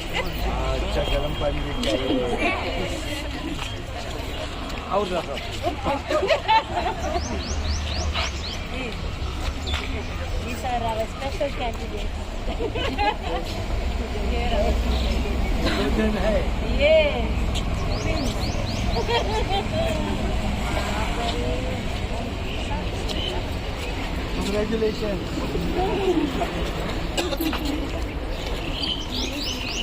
अच्छा गरम पानी लेके आइए और रखो These are our special candidates. भोजन है Yes. Congratulations.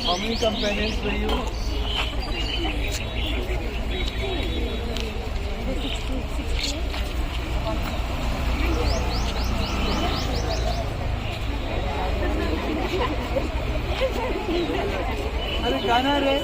How many companions were you? अरे गाना रे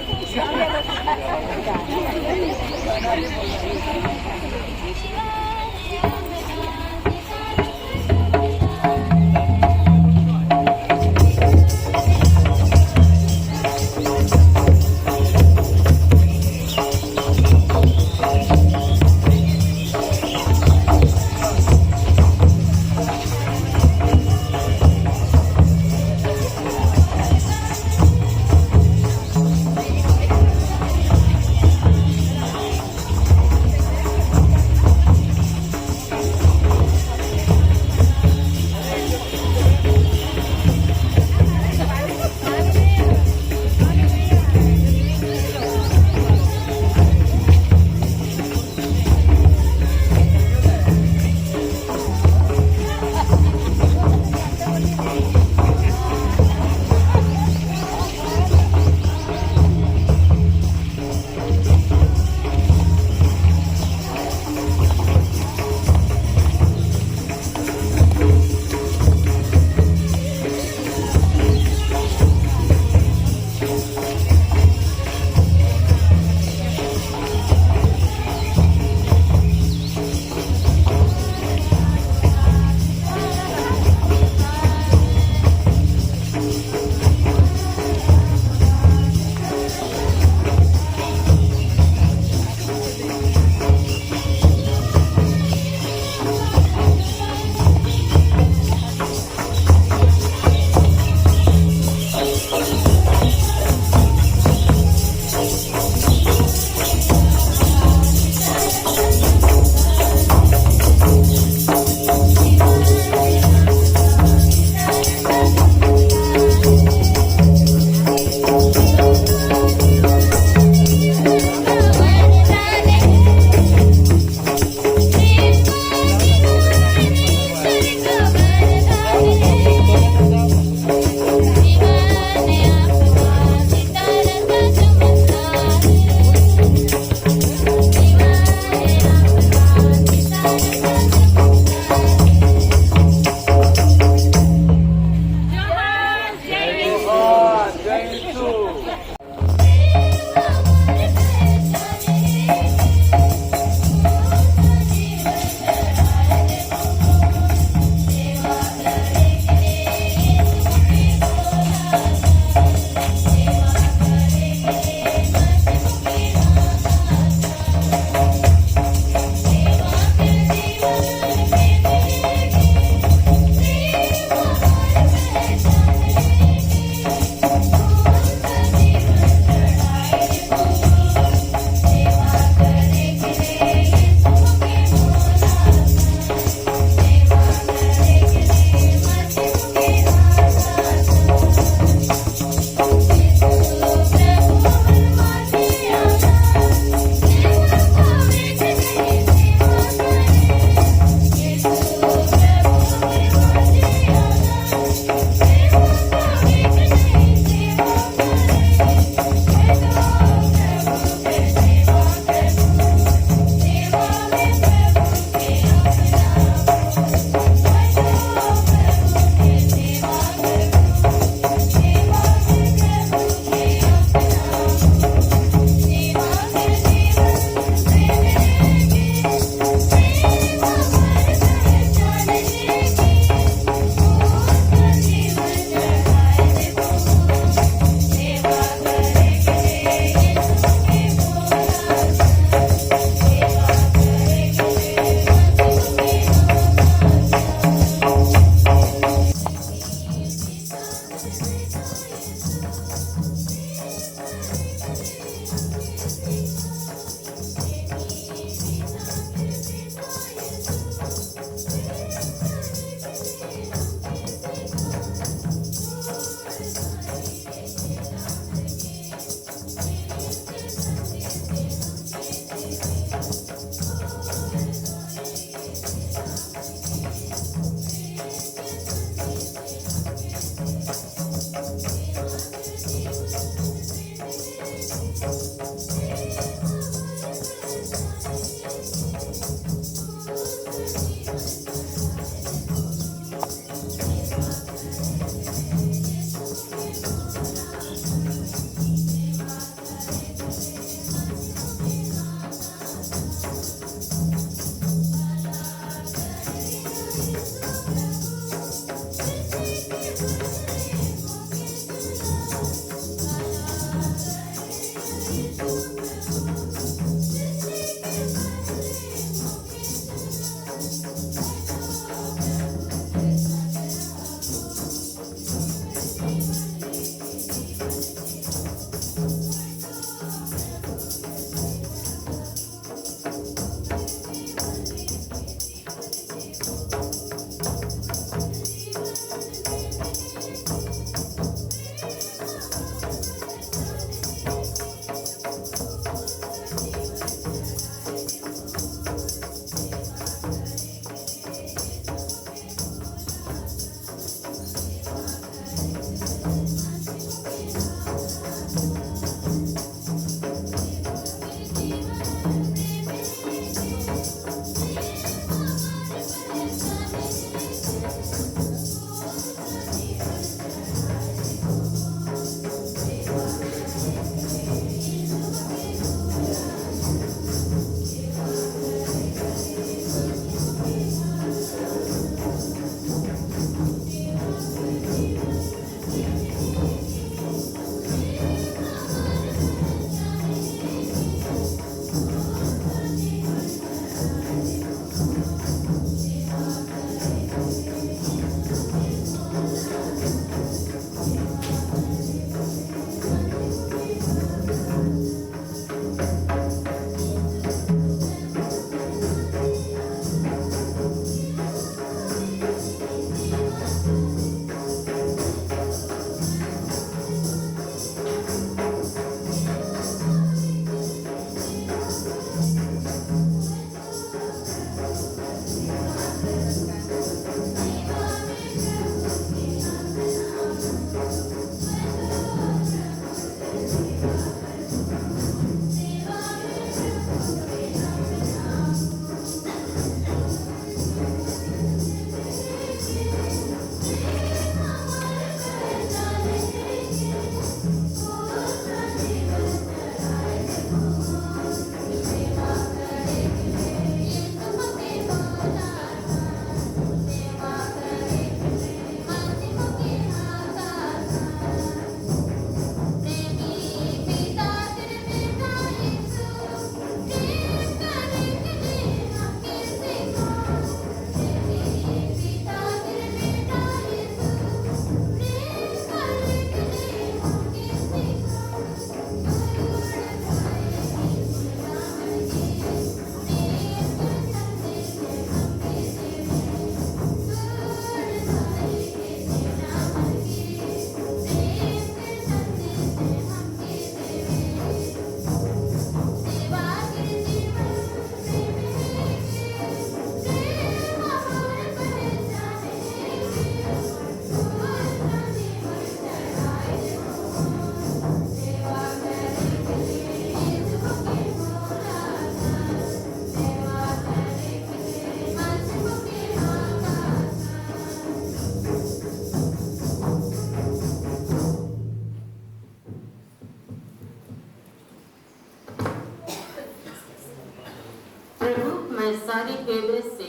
मैं सारी हृदय से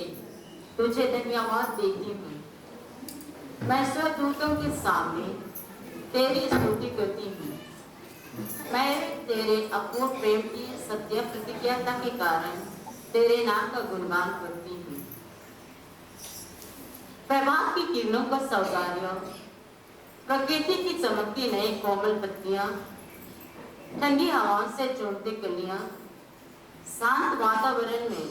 तुझे धन्यवाद देती हूँ। मैं स्वदूतों के सामने तेरी स्तुति करती हूँ। मैं तेरे अपूर्व प्रेम की सत्य प्रतिज्ञता के कारण तेरे नाम का गुणगान करती हूँ। प्रभात की किरणों का सौंदर्य, प्रकृति की चमकती नई कोमल पत्तियां, ठंडी हवाओं से चोटती कलियां, शांत वातावरण में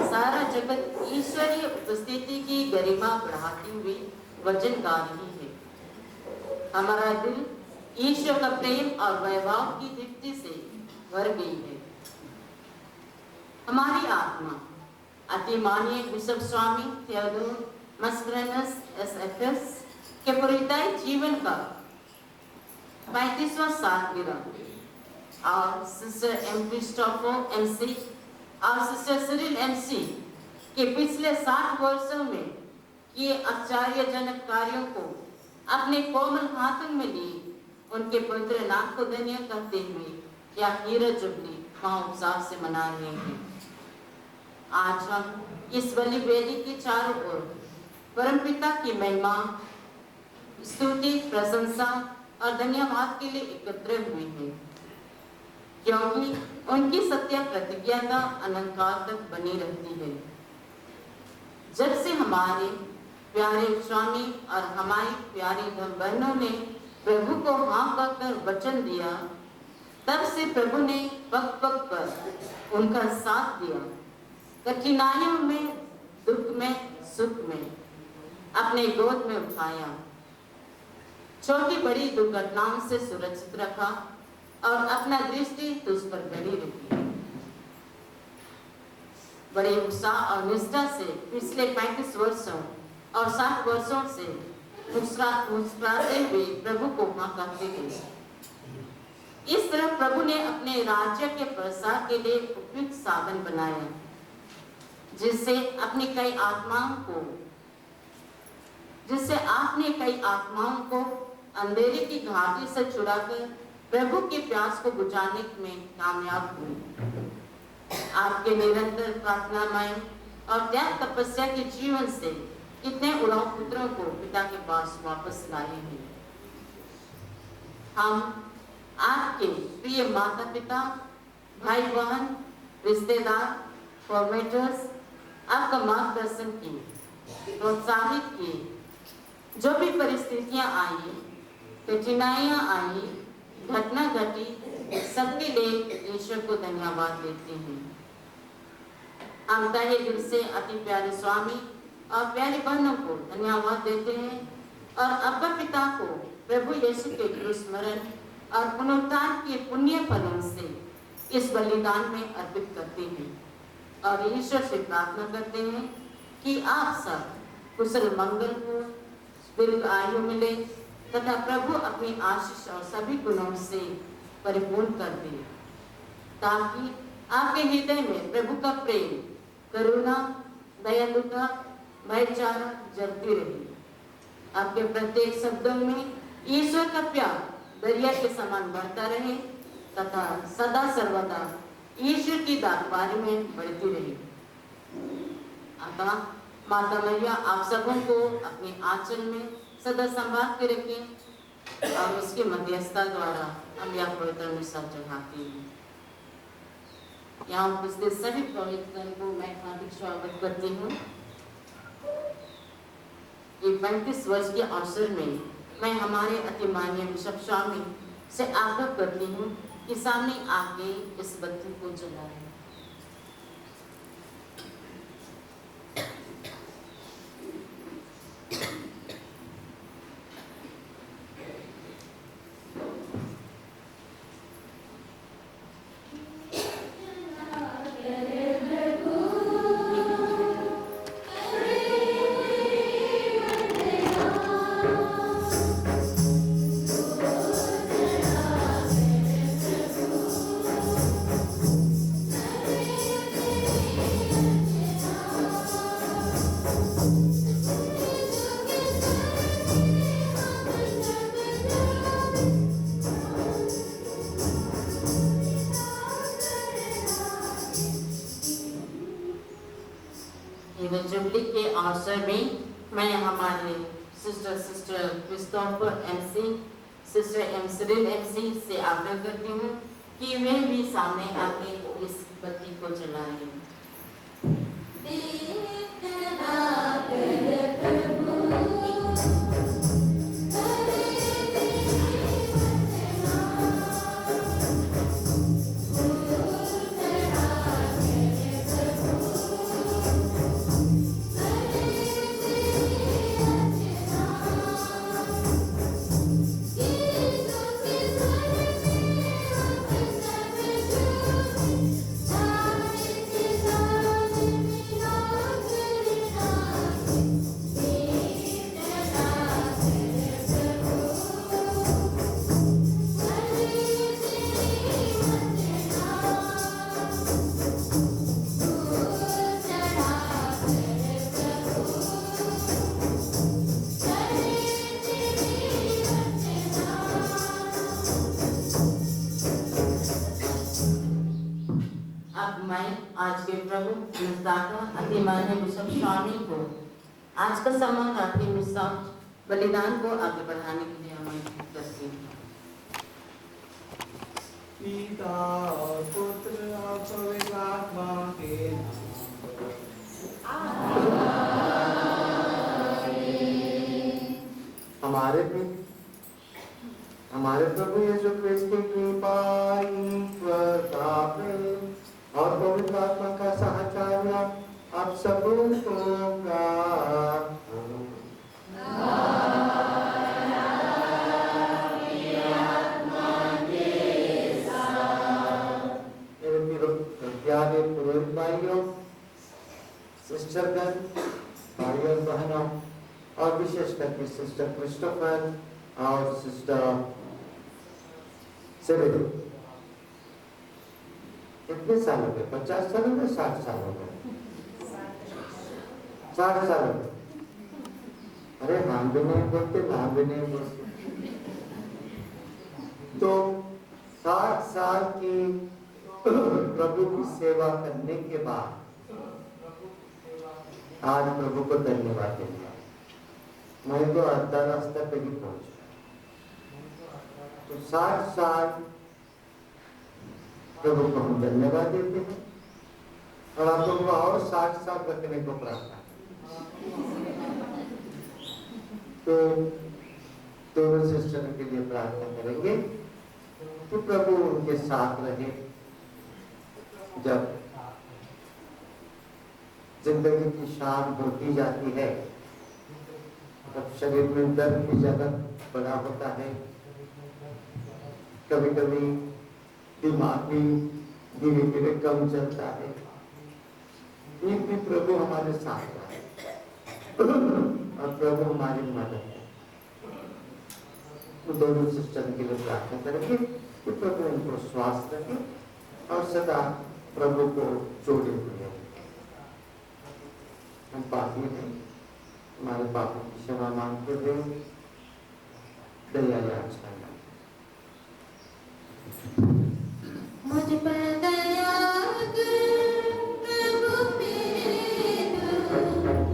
सारा जगत ईश्वरीय उपस्थिति की गरिमा बढ़ाती हुई वचन गा रही है। हमारा दिल ईश्वर का प्रेम और वैभव की दीप्ति से भर गई है। हमारी आत्मा अति माननीय बिशप स्वामी थियोडोर मस्करेनस एसएफएस के परित्यागी जीवन का 35वां सालगिरह और सिस्टर एम क्रिस्टोफर एमसी और सिस्टर सिरिल एमसी के पिछले 60 वर्षों में किए आश्चर्यजनक कार्यों को अपने कोमल हाथों में लिए उनके पवित्र नाम को धन्य करते हुए क्या हीरा जुबली महोत्सव से मना रहे हैं। आज हम इस बलि वेदी के चारों ओर परमपिता की महिमा, स्तुति, प्रशंसा और धन्यवाद के लिए एकत्र हुए हैं, क्योंकि उनकी सत्य प्रतिज्ञा अनंतकाल तक बनी रहती है। जब से हमारे प्यारे स्वामी और हमारी प्यारी बहनों ने प्रभु को हाँ कहकर वचन दिया, तब से प्रभु ने पग पग पर उनका साथ दिया। कठिनाइयों में, दुख में, सुख में अपने गोद में उठाया, छोटी बड़ी दुर्घटनाओं से सुरक्षित रखा और अपना दृष्टि तुझ पर बनी रही। बड़े उत्साह और निष्ठा से पिछले 35 वर्षों और 60 वर्षों से मुस्कुराते हुए प्रभु को हाँ कहते गए। इस तरह प्रभु ने अपने राज्य के प्रसार के लिए उपयुक्त साधन बनाया, जिससे अपनी कई आत्माओं को जिससे आपने कई आत्माओं को अंधेरे की घाटी से छुड़ाकर प्रभु के प्यास को बुझाने में कामयाब हुए। आपके निरंतर प्रार्थनामय और त्याग तपस्या के जीवन से कितने उड़ाऊ पुत्रों को पिता के पास वापस लाए हैं। हम आपके प्रिय माता पिता, भाई बहन, रिश्तेदार, फॉर्मेटर्स आपका मार्गदर्शन किए, प्रोत्साहित किए। जो भी परिस्थितियां आई, कठिनाइयां आई, घटना घटी, सबके लिए ईश्वर को धन्यवाद देते हैं। हम तहे दिल से अति प्यारे स्वामी और प्यारी बहनों को धन्यवाद देते हैं और अब्बा पिता को प्रभु यीशु के स्मरण और पुनरुत्थान के पुण्य फलों से इस बलिदान में अर्पित करते हैं और ईश्वर से प्रार्थना करते हैं कि आप सब कुशल मंगल को दीर्घ आयु मिले तथा प्रभु अपनी आशीष और सभी गुणों से परिपूर्ण कर दे, ताकि आपके हृदय में प्रभु का प्रेम, करुणा, दयालुता, भाईचारा जलती रहे। आपके प्रत्येक शब्दों में ईश्वर का प्यार दरिया के समान बढ़ता रहे तथा सदा सर्वदा ईश्वर की दातारी में बढ़ती रहे। अतः माता मैया आप सबों को अपने आंचल में सदा संभाल के रखें और उसके मध्यस्थता द्वारा हम यह पवित्र मिसा चढ़ाते हैं। यहाँ उपस्थित सभी पवित्र को मैं हार्दिक स्वागत करती हूँ। ये 35 वर्ष के अवसर में मैं हमारे अति माननीय बिशप स्वामी से आग्रह करती हूँ कि सामने आके इस बत्ती को जलाएं। जुबली के अवसर में मैं हमारे सिस्टर क्रिस्टोफर एमसी, सिस्टर एमसरिल एमसी से आग्रह करती हूँ कि वे भी सामने आके इस बत्ती को जलाएं। आज के प्रभु अति माननीय बिशप स्वामी को आज का समय रात्रि मिसा बलिदान को आगे बढ़ाने के लिए आमंत्रित करती हूँ। पिता और पुत्र और पवित्र आत्मा के हमारे प्रभु यीशु क्रिस्त की कृपा, ईश्वर का प्रेम और पवित्र आत्मा का साहचर्य आप सबों को प्राप्त हो। प्यारे पुरोहित भाइयों, सिस्टरगण, भाइयों बहनों और विशेष करके सिस्टर क्रिस्टोफर और सिस्टर सिरिल, कितने साल हो गए? 50 साल हो गए? 60 साल हो गए? 60 साल हो गए। अरे हम भी नहीं बोलते, हम भी नहीं बोलते। तो 60 साल की प्रभु की सेवा करने के बाद आज प्रभु को धन्यवाद देंगे। मैं तो आधा रास्ता पे ही पहुंचा। तो 60 साल प्रभु को हम धन्यवाद देते हैं और आप लोग और 60 साल रखने को प्रार्थना। तो दोनों सिस्टर के लिए प्रार्थना करेंगे कि प्रभु उनके साथ रहे। जब जिंदगी की शान होती जाती है तब शरीर में दर्द की जगह बड़ा होता है। कभी कभी दिमाग भी धीरे धीरे कम चलता है। ये भी प्रभु हमारे साथ है और प्रभु हमारी मदद है। तो दोनों सिस्टर के लिए प्रार्थना करेंगे कि प्रभु उनको स्वास्थ्य रखे और सदा प्रभु को जोड़े हुए। हम पापी हैं, हमारे पापों की क्षमा मांगते हुए दया याचना मुझ पर दया कर प्रभु मेरे,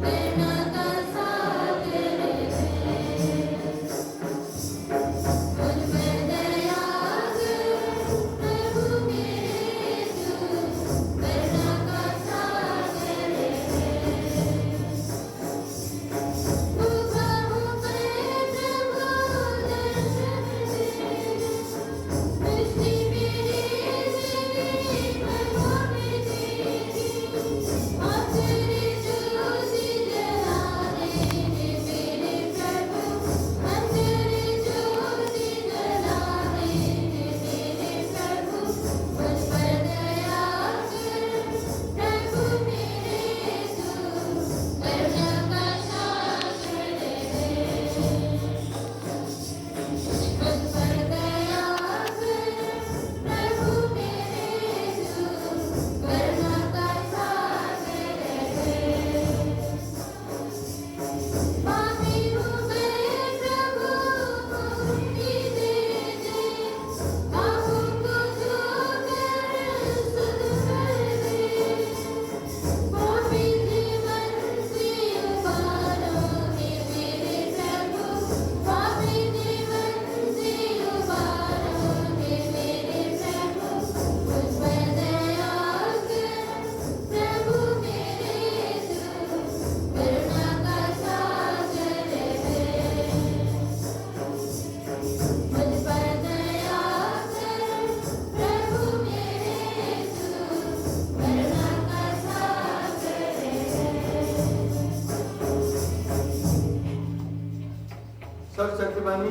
प्रेरणा का सागर है। मुझ पर दया कर प्रभु मेरे, प्रेरणा का सागर है। भूखा हूँ मैं प्रभु दर्शन दे, दृष्टि मेरी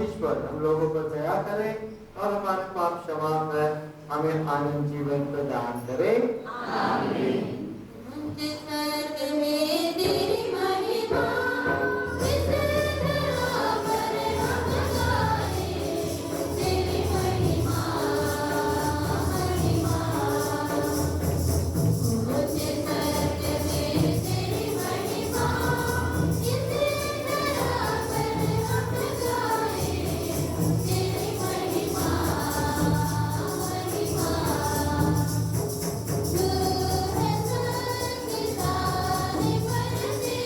ईश्वर हम लोगों पर दया करे और हमारे पाप क्षमा कर हमें आनंद जीवन प्रदान करे। आमीन। Thank you.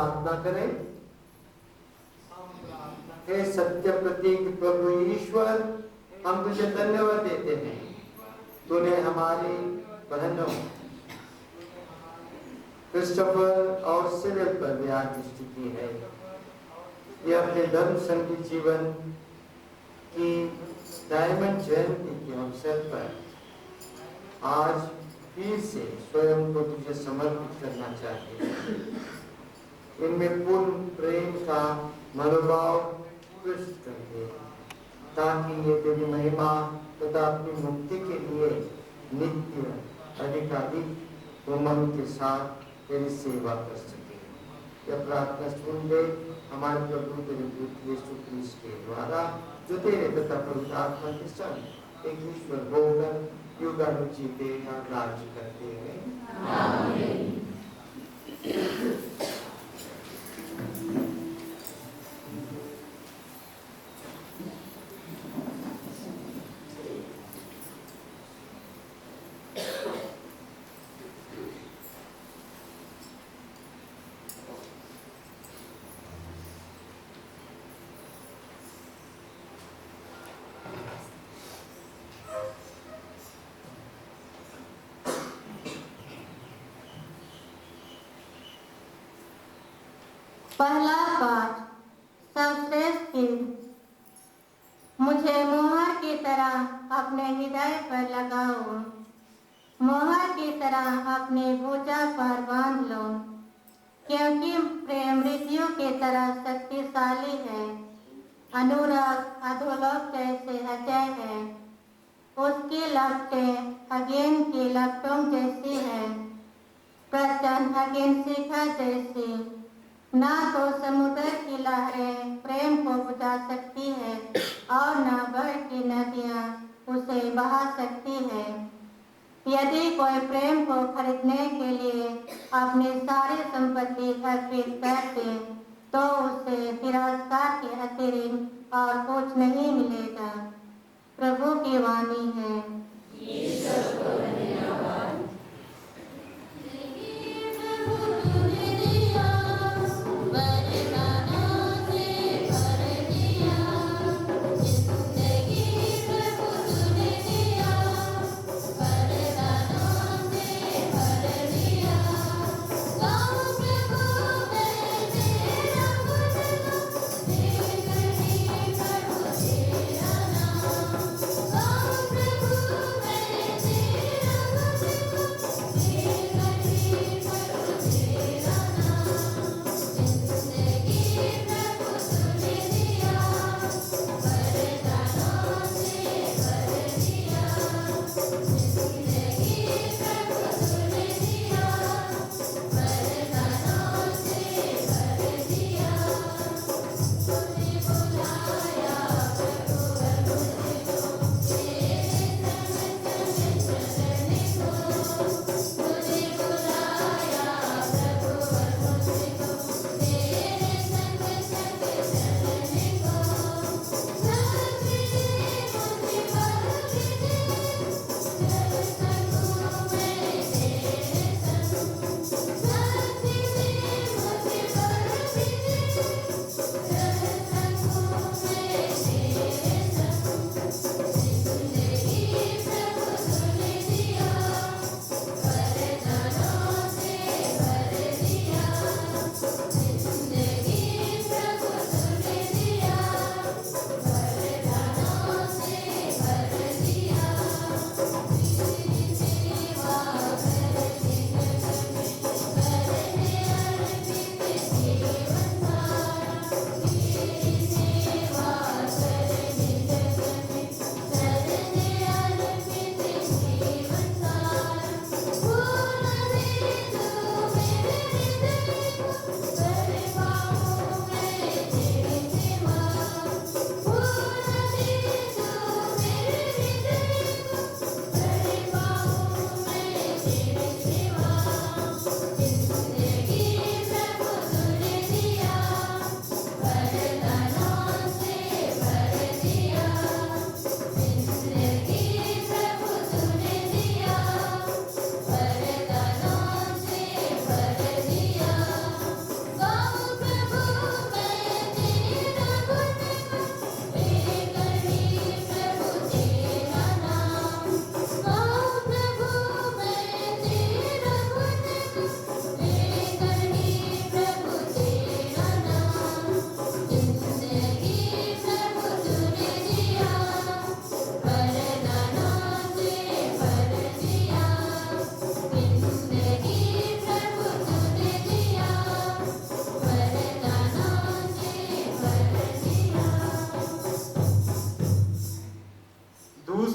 प्रार्थना करें। हे सत्य प्रतीक प्रभु ईश्वर, हम तुझे धन्यवाद देते हैं, तूने हमारी बहनों क्रिस्टोफर और सिरिल पर भी दृष्टि की है। ये अपने धर्म संगी जीवन की डायमंड जयंती के अवसर पर आज फिर से स्वयं को तुझे समर्पित करना चाहते हैं। इनमें पूर्ण प्रेम का मनोभाव पुष्ट करके, ताकि ये तेरी महिमा तथा अपनी मुक्ति के लिए नित्य अधिकाधिक उमंग के साथ तेरी सेवा कर सके। यह प्रार्थना सुन ले हमारे प्रभु तेरे पुत्र यीशु क्रिस्त के द्वारा, जो तेरे तथा पवित्र आत्मा के संग एक ईश्वर होकर युगानुग जीते और राज्य करते हैं। आमीन। पहला पाठ, सर्वश्रेष्ठ गीत। मुझे मोहर की तरह अपने हृदय पर लगाओ, मोहर की तरह अपनी भुजा पर बांध लो, क्योंकि प्रेम मृत्यु की तरह शक्तिशाली है, अनुराग अधोलोक जैसे अजय है। उसकी लपटें अगेन की लपटों जैसी है, प्रचंड अगेन शिखा जैसी। ना तो समुद्र की लहरें प्रेम को बुझा सकती है और ना बढ़ की नदियाँ उसे बहा सकती है। यदि कोई प्रेम को खरीदने के लिए अपनी सारी संपत्ति अर्पित कर दे, तो उसे तिरस्कार के अतिरिक्त और कुछ नहीं मिलेगा। प्रभु की वाणी है। प्रभु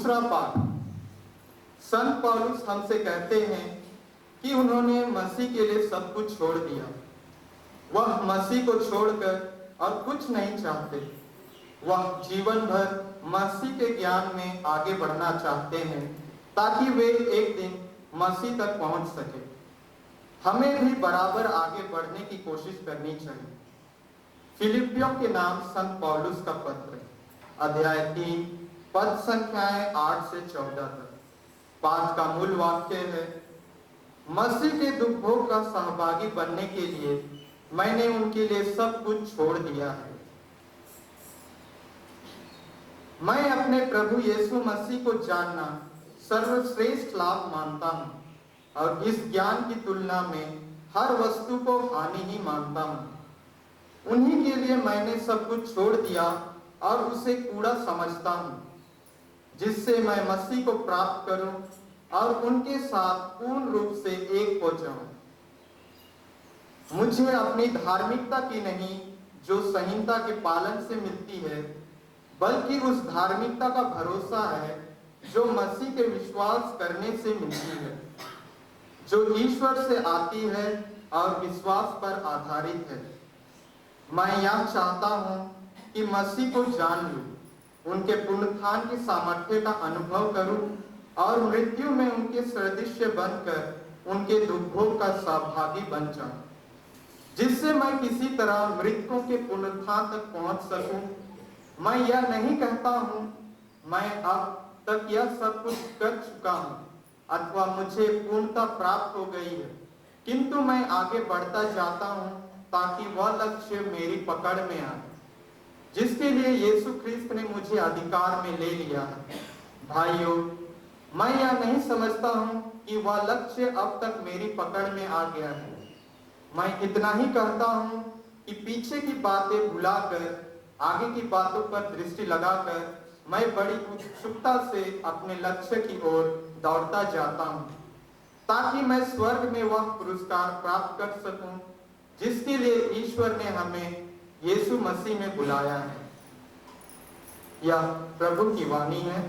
दूसरा पाठ, संत पौलुस हमसे कहते हैं कि उन्होंने मसीह के लिए सब कुछ छोड़ दिया। वह मसीह को छोड़कर और कुछ नहीं चाहते। वह जीवन भर मसीह के ज्ञान में आगे बढ़ना चाहते हैं ताकि वे एक दिन मसीह तक पहुंच सके। हमें भी बराबर आगे बढ़ने की कोशिश करनी चाहिए। फिलिपियों के नाम संत पौलुस का पत्र, अध्याय 3, पद संख्याएं 8 से 14 तक। पाठ का मूल वाक्य है, मसीह के दुख भोग का सहभागी बनने के लिए मैंने उनके लिए सब कुछ छोड़ दिया है। मैं अपने प्रभु यीशु मसीह को जानना सर्वश्रेष्ठ लाभ मानता हूं और इस ज्ञान की तुलना में हर वस्तु को हानि ही मानता हूं। उन्हीं के लिए मैंने सब कुछ छोड़ दिया और उसे कूड़ा समझता हूं, जिससे मैं मसीह को प्राप्त करूं और उनके साथ पूर्ण रूप से एक हो जाऊं। मुझे अपनी धार्मिकता की नहीं जो संहिता के पालन से मिलती है, बल्कि उस धार्मिकता का भरोसा है जो मसीह के विश्वास करने से मिलती है, जो ईश्वर से आती है और विश्वास पर आधारित है। मैं यह चाहता हूं कि मसीह को जान लूं, उनके पुनरुत्थान की सामर्थ्य का अनुभव करूं और मृत्यु में उनके सदृश्य बनकर उनके दुख भोग का सहभागी बन जाऊं, जिससे मैं किसी तरह मृतकों के पुनरुत्थान तक पहुंच सकूं। मैं यह नहीं कहता हूं मैं अब तक यह सब कुछ कर चुका हूं अथवा मुझे पूर्णता प्राप्त हो गई है, किंतु मैं आगे बढ़ता जाता हूं ताकि वह लक्ष्य मेरी पकड़ में आए जिसके लिए यीशु ख्रिस्त ने मुझे अधिकार में ले लिया है। भाइयों, मैं यह नहीं समझता हूं कि वह लक्ष्य अब तक मेरी पकड़ में आ गया है। मैं इतना ही कहता हूं कि पीछे की बातें भुलाकर आगे की बातों पर दृष्टि लगाकर मैं बड़ी उत्सुकता से अपने लक्ष्य की ओर दौड़ता जाता हूं, ताकि मैं स्वर्ग में वह पुरस्कार प्राप्त कर सकूं जिसके लिए ईश्वर ने हमें यीशु मसीह में बुलाया है। यह प्रभु की वाणी है।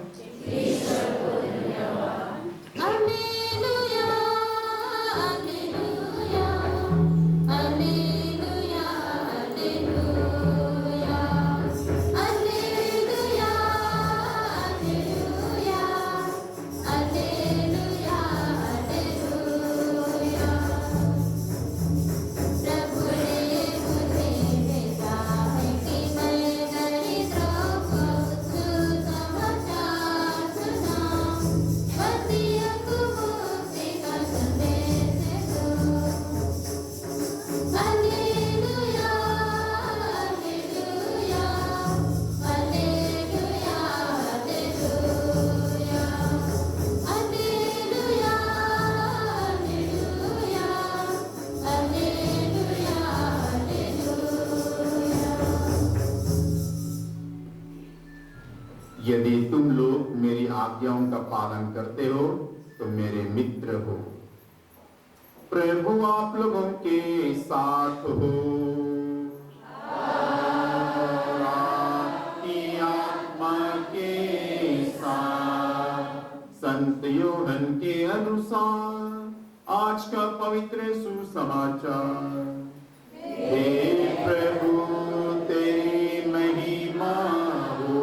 यदि तुम लोग मेरी आज्ञाओं का पालन करते हो तो मेरे मित्र हो। प्रभु आप लोगों के साथ हो। आपकी आत्मा के साथ। संत योहन के अनुसार आज का पवित्र सुसमाचार। हे प्रभु तेरी महिमा हो।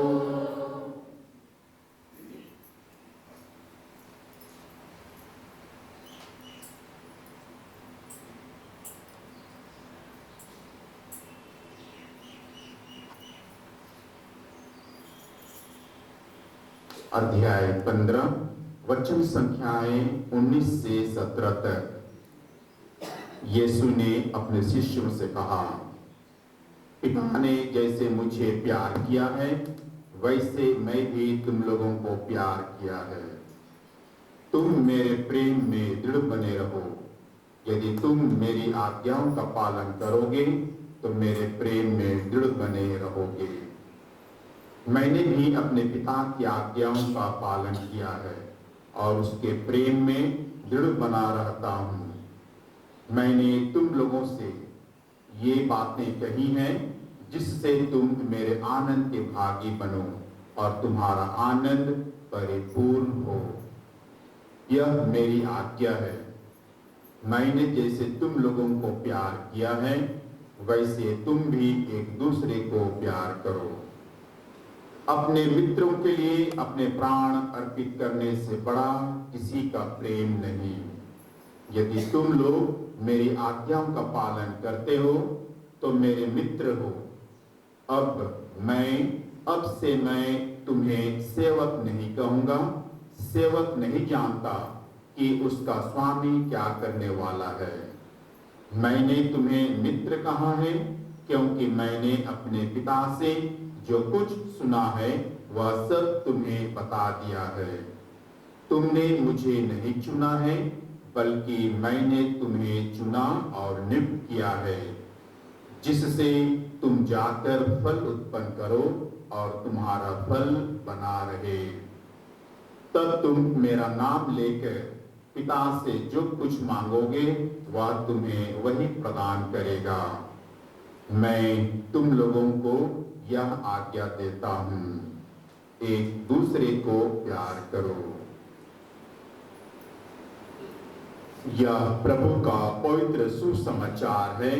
अध्याय 15 वचन संख्याएं 19 से 17 तक। यीशु ने अपने शिष्यों से कहा, पिता ने जैसे मुझे प्यार किया है वैसे मैं भी तुम लोगों को प्यार किया है। तुम मेरे प्रेम में दृढ़ बने रहो। यदि तुम मेरी आज्ञाओं का पालन करोगे तो मेरे प्रेम में दृढ़ बने रहोगे। मैंने भी अपने पिता की आज्ञाओं का पालन किया है और उसके प्रेम में दृढ़ बना रहता हूं। मैंने तुम लोगों से ये बातें कही हैं जिससे तुम मेरे आनंद के भागी बनो और तुम्हारा आनंद परिपूर्ण हो। यह मेरी आज्ञा है। मैंने जैसे तुम लोगों को प्यार किया है, वैसे तुम भी एक दूसरे को प्यार करो। अपने मित्रों के लिए अपने प्राण अर्पित करने से बड़ा किसी का प्रेम नहीं। यदि तुम लोग मेरी आज्ञाओं का पालन करते हो तो मेरे मित्र हो। अब से मैं तुम्हें सेवक नहीं कहूंगा। सेवक नहीं जानता कि उसका स्वामी क्या करने वाला है। मैंने तुम्हें मित्र कहा है, क्योंकि मैंने अपने पिता से जो कुछ सुना है वह सब तुम्हें बता दिया है। तुमने मुझे नहीं चुना है, बल्कि मैंने तुम्हें चुना और नियुक्त किया है, जिससे तुम जाकर फल उत्पन्न करो और तुम्हारा फल बना रहे। तब तुम मेरा नाम लेकर पिता से जो कुछ मांगोगे वह तुम्हें वही प्रदान करेगा। मैं तुम लोगों को यह आज्ञा देता हूं, एक दूसरे को प्यार करो। यह प्रभु का पवित्र सुसमाचार है।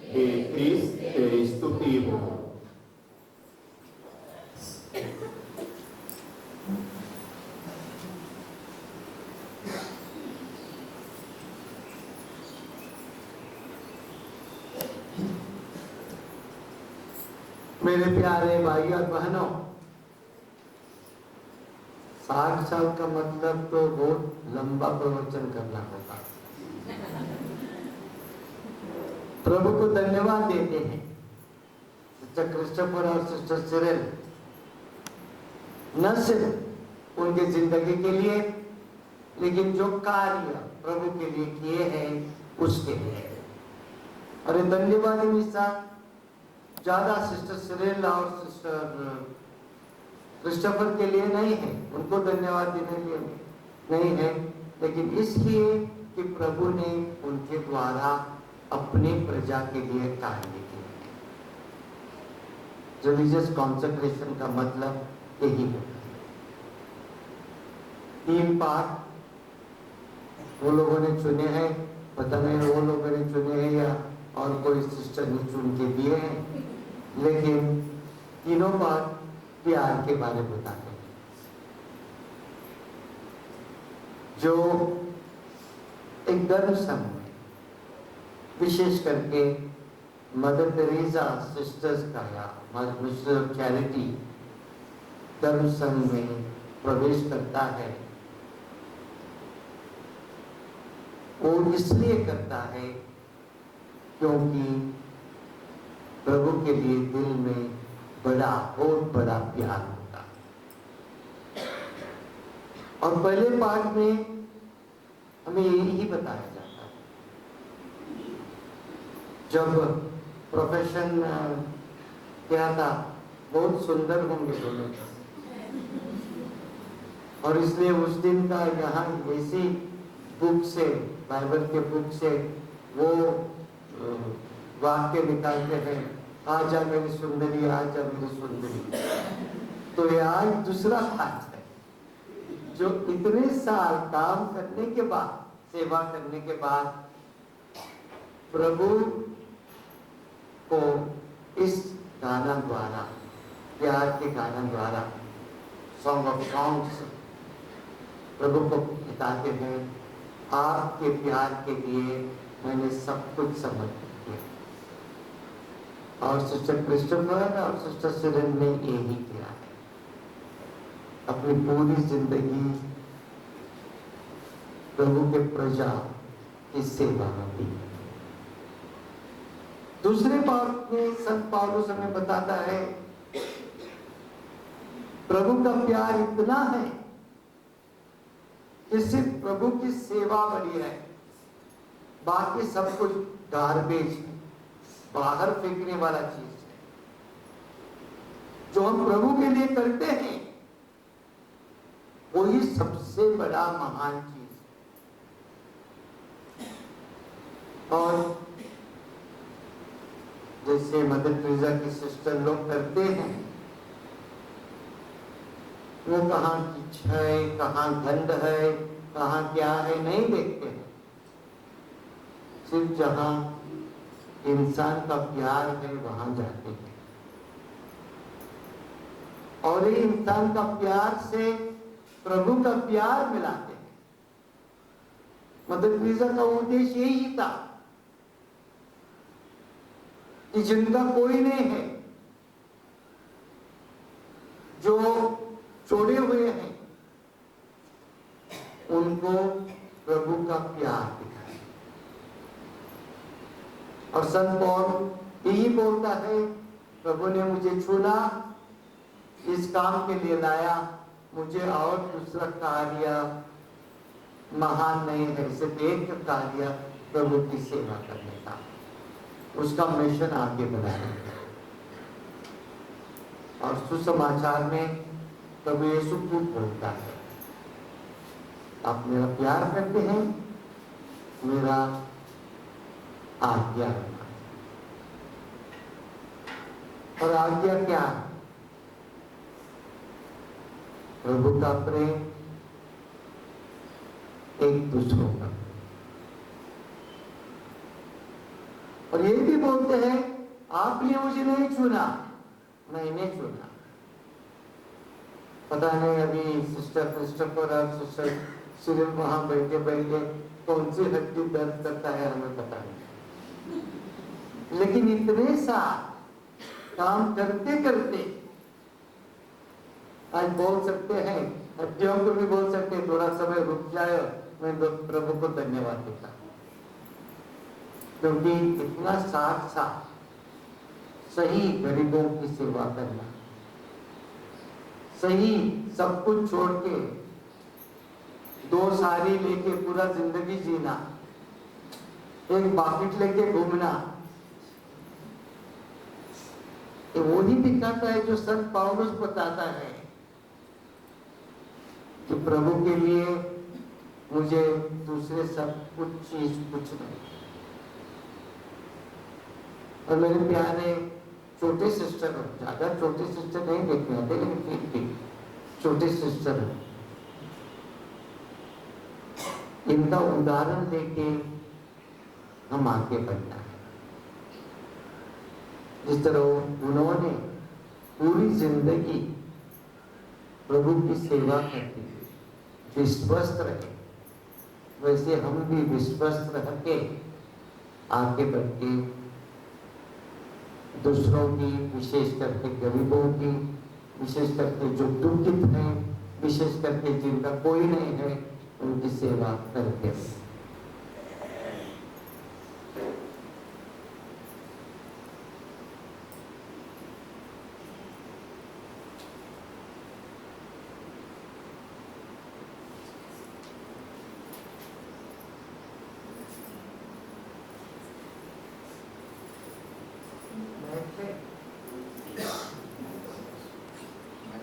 हे क्रिस्त, तेरी स्तुति हो। मेरे प्यारे भाई और बहनों, 60 साल का मतलब तो बहुत लंबा प्रवचन करना होगा। प्रभु को धन्यवाद देते हैं। सिस्टर क्रिस्टोफर और सिस्टर सिरिल न सिर्फ उनके जिंदगी के लिए, लेकिन जो कार्य प्रभु के लिए किए हैं उसके लिए। और धन्यवाद निशा ज्यादा सिस्टर सिरिल और सिस्टर क्रिस्टोफर के लिए नहीं है, उनको धन्यवाद देने के लिए नहीं है, लेकिन इसलिए कि प्रभु ने उनके द्वारा अपने प्रजा के लिए कार्य किया। रिलीजियस कॉन्सेक्रेशन का मतलब यही है। 3 पाठ वो लोगों ने चुने हैं, पता नहीं वो लोगों ने चुने हैं या और कोई सिस्टर ने चुन के दिए हैं, लेकिन तीनों पाठ प्यार के बारे में बताते हैं। जो एक धर्म संघ, विशेष करके मदर टेरेसा सिस्टर्स का या मिशन चैरिटी धर्म संघ में प्रवेश करता है, वो इसलिए करता है क्योंकि प्रभु के लिए दिल में बहुत बड़ा प्यार होता है। और पहले पाठ में हमें यही बताया जाता है। जब प्रोफेशन क्या था, बहुत सुंदर होंगे दोनों, और इसलिए उस दिन का यहाँ ऐसी बुक से, बाइबल के बुक से वो वाक्य निकालते हैं, आजा मेरी सुंदरी, आजा मेरी सुंदरी। तो ये आज दूसरा पाठ है, जो इतने साल काम करने के बाद, सेवा करने के बाद प्रभु को इस गाना द्वारा, प्यार के गाना द्वारा, सॉन्ग ऑफ सॉन्ग्स, प्रभु को बताते हैं, आपके प्यार के लिए मैंने सब कुछ समर्पित किया। और सिस्टर क्रिस्टोफर और सिस्टर सिरिल ने यही किया है, अपनी पूरी जिंदगी प्रभु के प्रजा की सेवा में दी। दूसरे पाठ में संत पौलुस हमें बताता है, प्रभु का प्यार इतना है कि सिर्फ प्रभु की सेवा बड़ी है, बाकी सब कुछ गार्बेज है, बाहर फेंकने वाला चीज है। जो हम प्रभु के लिए करते हैं वही सबसे बड़ा महान चीज है। और जैसे मदर टेरेसा की सिस्टर लोग करते हैं, वो कहाँ किच है, कहाँ गंध है, कहाँ क्या है, नहीं देखते हैं। सिर्फ जहाँ इंसान का प्यार है वहां जाते हैं। और ये इंसान का प्यार से प्रभु का प्यार मिलाते हैं। मदर तेरेसा का उद्देश्य यही था कि जिनका कोई नहीं है, जो छोड़े हुए हैं, उनको प्रभु का प्यार दिखाए। और संत पौल यही बोलता है, प्रभु ने मुझे चुना, इस काम के लिए लाया, मुझे और दूसरा कार्य महान नहीं है, सिर्फ एक कार्य प्रभु की सेवा करने का, उसका मिशन आगे बढ़ाने का। और सुसमाचार में प्रभु यीशु खूब बोलता है, आप मेरा प्यार करते हैं, मेरा आज्ञा रखना। और आज्ञा क्या है? प्रभु का प्रेम, एक दूसरों का। और ये भी बोलते हैं, आपने मुझे नहीं चुना, मैंने चुना। पता नहीं अभी सिस्टर क्रिस्टोफर और सिस्टर सिरिल वहां बैठे बैठे कौन सी हड्डी दर्द करता है हमें पता नहीं, लेकिन इतने सा काम करते करते आज बोल सकते हैं, हड्डियों को भी बोल सकते हैं, थोड़ा समय रुक जाए, मैं प्रभु को धन्यवाद देता हूं, क्योंकि इतना साथ साथ सही गरीबों की सेवा करना, सही सब कुछ छोड़ के 2 साड़ी लेके पूरा जिंदगी जीना, एक बाकेट लेके घूमना, ये वही दिखाता है जो संत पौलुस बताता है कि प्रभु के लिए मुझे दूसरे सब कुछ चीज कुछ नहीं। और मेरे प्यारे छोटे सिस्टर, ज्यादा छोटे सिस्टर नहीं देखने आते, लेकिन फिर भी छोटे सिस्टर, इनका उदाहरण लेके हम आगे बढ़ना है। जिस तरह उन्होंने पूरी जिंदगी प्रभु की सेवा करती थी, विश्वस्त रहे, वैसे हम भी विश्वस्त रह के आगे बढ़ के दूसरों की, विशेष करके गरीबों की, विशेष करके जो दुखित हैं, विशेष करके जिनका कोई नहीं है, उनकी सेवा करके।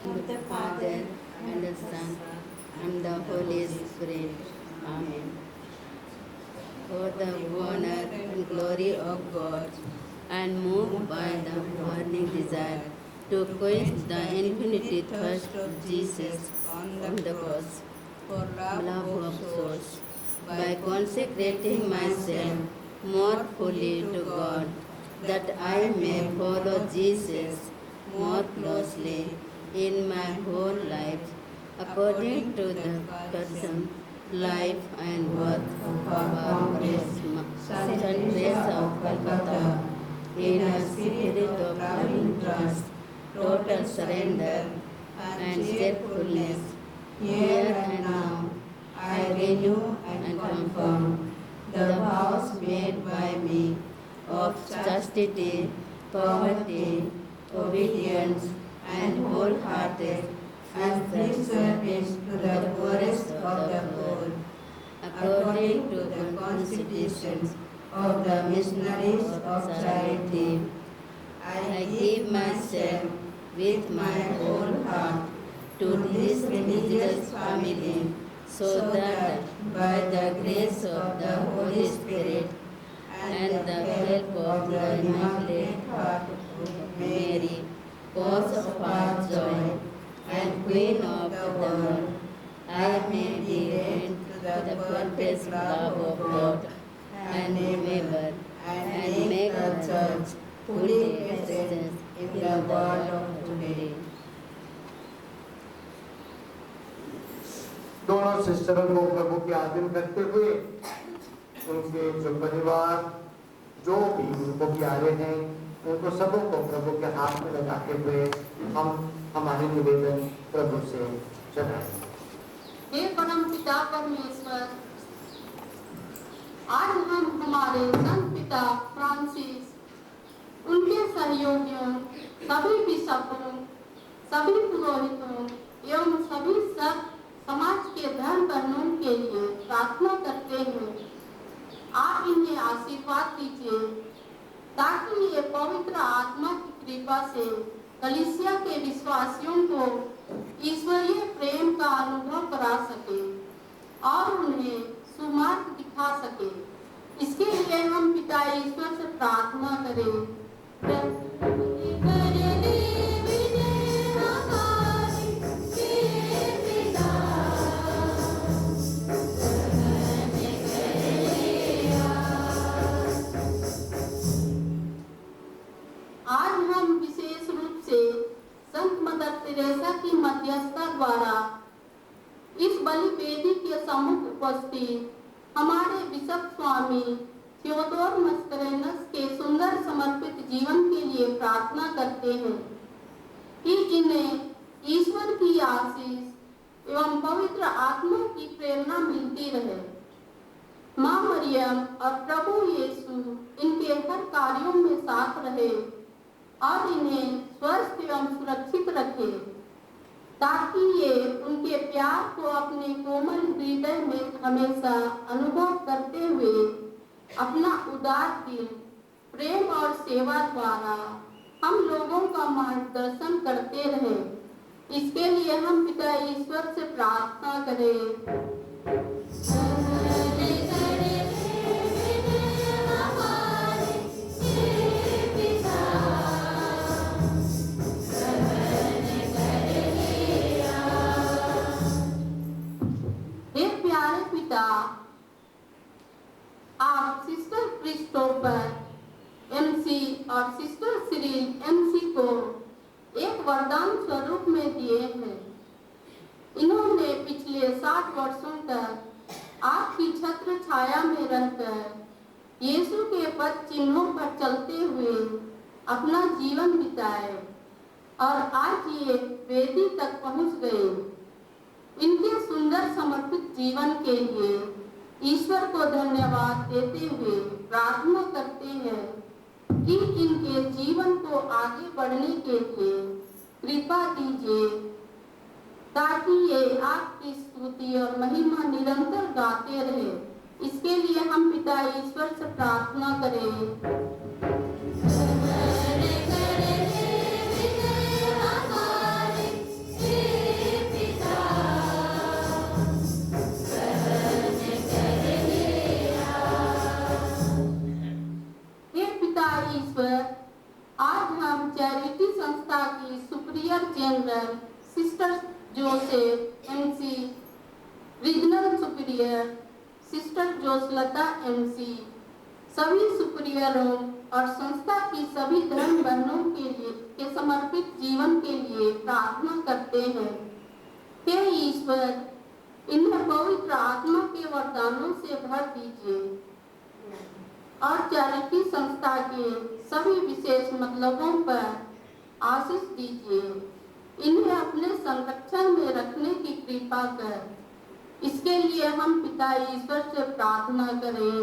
of the Father, and the Son, and the Holy Spirit. Amen. For the honor and glory of God, and moved by the burning desire to quench the infinity thirst of Jesus on the cross, for love of souls, by consecrating myself more fully to God, that I may follow Jesus more closely in my whole life, according to the person, life and work of our St. Teresa of Calcutta, in a spirit of loving trust, total surrender, and cheerfulness. Here and now, I renew and confirm the vows made by me of chastity, poverty, obedience, and wholehearted and free service to the poorest of the poor, according to the constitutions of the missionaries of charity. I give myself with my whole heart to this religious family, so that by the grace of the Holy Spirit and the help of the Immaculate Heart of Mary, cause of our joy, and queen of the world, I may be led to the perfect love of God and neighbor, and make a church fully present in the world of today. दोनों सिस्टरों को प्रभु के आदर करते हुए उनके जो परिवार जो भी उनको प्यारे हैं उनको सबों को प्रभु के हाथ में लगाते हुए हम हमारे निवेदन प्रभु से चढ़ाएं। हे परम पिता परमेश्वर, आज हम हमारे संत पिता फ्रांसिस, उनके सहयोगियों, सभी बिशपों, सभी पुरोहितों एवं सभी सब समाज के धर्म बहनों के लिए प्रार्थना करते हैं। आप इन्हें आशीर्वाद दीजिए ताकि ये पवित्र आत्मा की कृपा से कलीसिया के विश्वासियों को ईश्वरीय प्रेम का अनुभव करा सके और उन्हें सुमार्ग दिखा सके। इसके लिए हम पिता ईश्वर से प्रार्थना करें। आज हम विशेष रूप से संत मदर तेरेसा की मध्यस्थता द्वारा इस बलि वेदी के सम्मुख उपस्थित हमारे बिशप स्वामी थियोडोर मस्करेनस के सुंदर समर्पित जीवन के लिए प्रार्थना करते हैं कि इन्हें ईश्वर की आशीष एवं पवित्र आत्मा की प्रेरणा मिलती रहे। माँ मरियम और प्रभु यीशु इनके हर कार्यों में साथ रहे और इन्हें स्वस्थ एवं सुरक्षित रखे ताकि ये उनके प्यार को अपने कोमल हृदय में हमेशा अनुभव करते हुए अपना उदार दिल, प्रेम और सेवा द्वारा हम लोगों का मार्गदर्शन करते रहे। इसके लिए हम पिता ईश्वर से प्रार्थना करें। आप सिस्टर क्रिस्टोफर एमसी और सिस्टर सिरिल एमसी को एक वरदान स्वरूप में दिए हैं। इन्होंने पिछले 60 वर्षों तक आपकी छत्र छाया में रहकर यीशु के पद चिन्हों पर चलते हुए अपना जीवन बिताए और आज ये वेदी तक पहुंच गए। इनके सुंदर समर्पित जीवन के लिए ईश्वर को धन्यवाद देते हुए प्रार्थना करते हैं कि इनके जीवन को आगे बढ़ने के लिए कृपा दीजिए ताकि ये आपकी स्तुति और महिमा निरंतर गाते रहे। इसके लिए हम पिता ईश्वर से प्रार्थना करें। आज हम चैरिटी संस्था की superior general sister Joseph MC, regional superior sister Joslata MC, सभी सुपीरियरों और संस्था की सभी धर्म बहनों के समर्पित जीवन के लिए प्रार्थना करते हैं। हे ईश्वर, इन्हें पवित्र आत्मा के वरदानों से भर दीजिए और चैरिटी संस्था के सभी विशेष मतलबों पर आशीष दीजिए। इन्हें अपने संरक्षण में रखने की कृपा कर। इसके लिए हम पिता ईश्वर से प्रार्थना करें।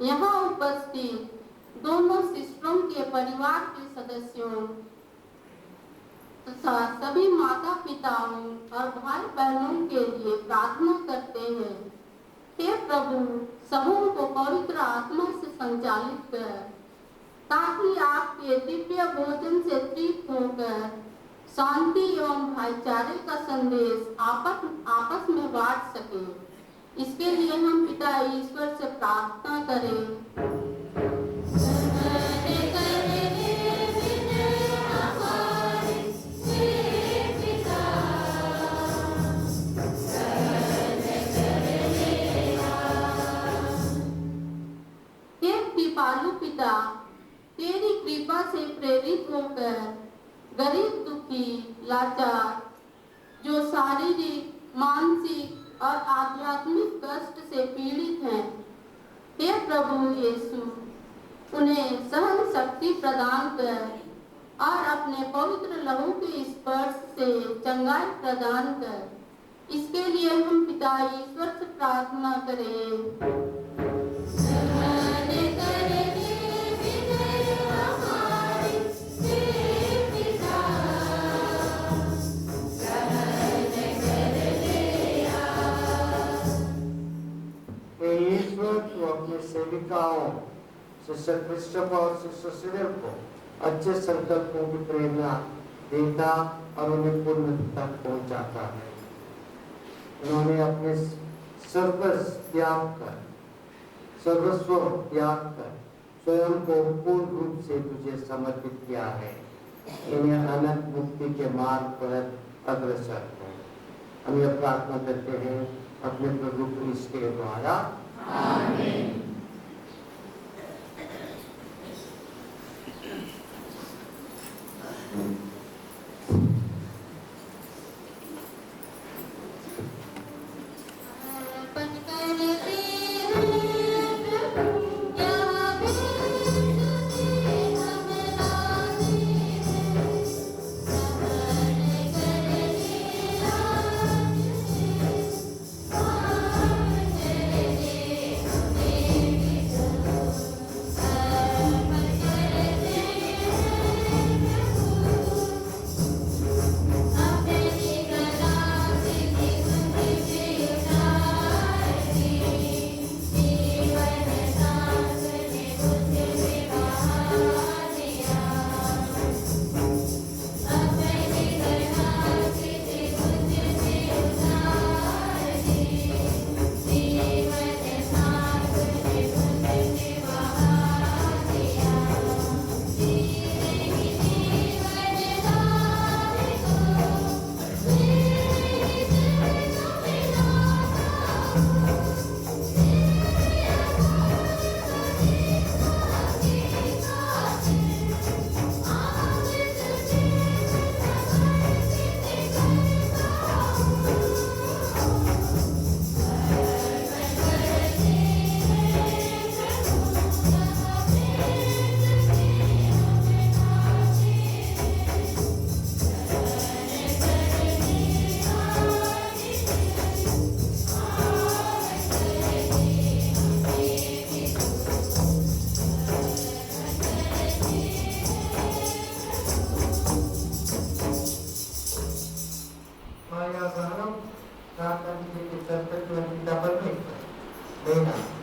यहाँ उपस्थित दोनों सिस्टरों के परिवार के सदस्यों तथा सभी माता पिताओं और भाई बहनों के लिए प्रार्थना करते हैं। हे प्रभु, सबों को पवित्र आत्मा से संचालित कर ताकि आपके दिव्य भोजन से तृप्त होकर शांति एवं भाईचारे का संदेश आपस में बांट सके। इसके लिए हम पिता ईश्वर से प्रार्थना करें। कृपालु पिता, तेरी कृपा से प्रेरित होकर गरीब, दुखी, लाचार, जो शारीरिक, मानसिक और आध्यात्मिक कष्ट से पीड़ित हैं, हे प्रभु यीशु, उन्हें सहन शक्ति प्रदान कर और अपने पवित्र लहू के स्पर्श से चंगाई प्रदान कर। इसके लिए हम पिता ईश्वर से प्रार्थना करें। तू अपने सेविकाओं सिस्टर क्रिस्टोफर और सिस्टर सिरिल को अच्छे संकल्पों की प्रेरणा देता और उन्हें पूर्णता तक पहुंचाता है। उन्होंने अपने सर्वस्व त्याग कर स्वयं को पूर्ण रूप से तुझे समर्पित किया है। इन्हें अनंत मुक्ति के मार्ग पर अग्रसर है। हम यह प्रार्थना करते हैं अपने प्रभु क्रिस्त के द्वारा। आमीन।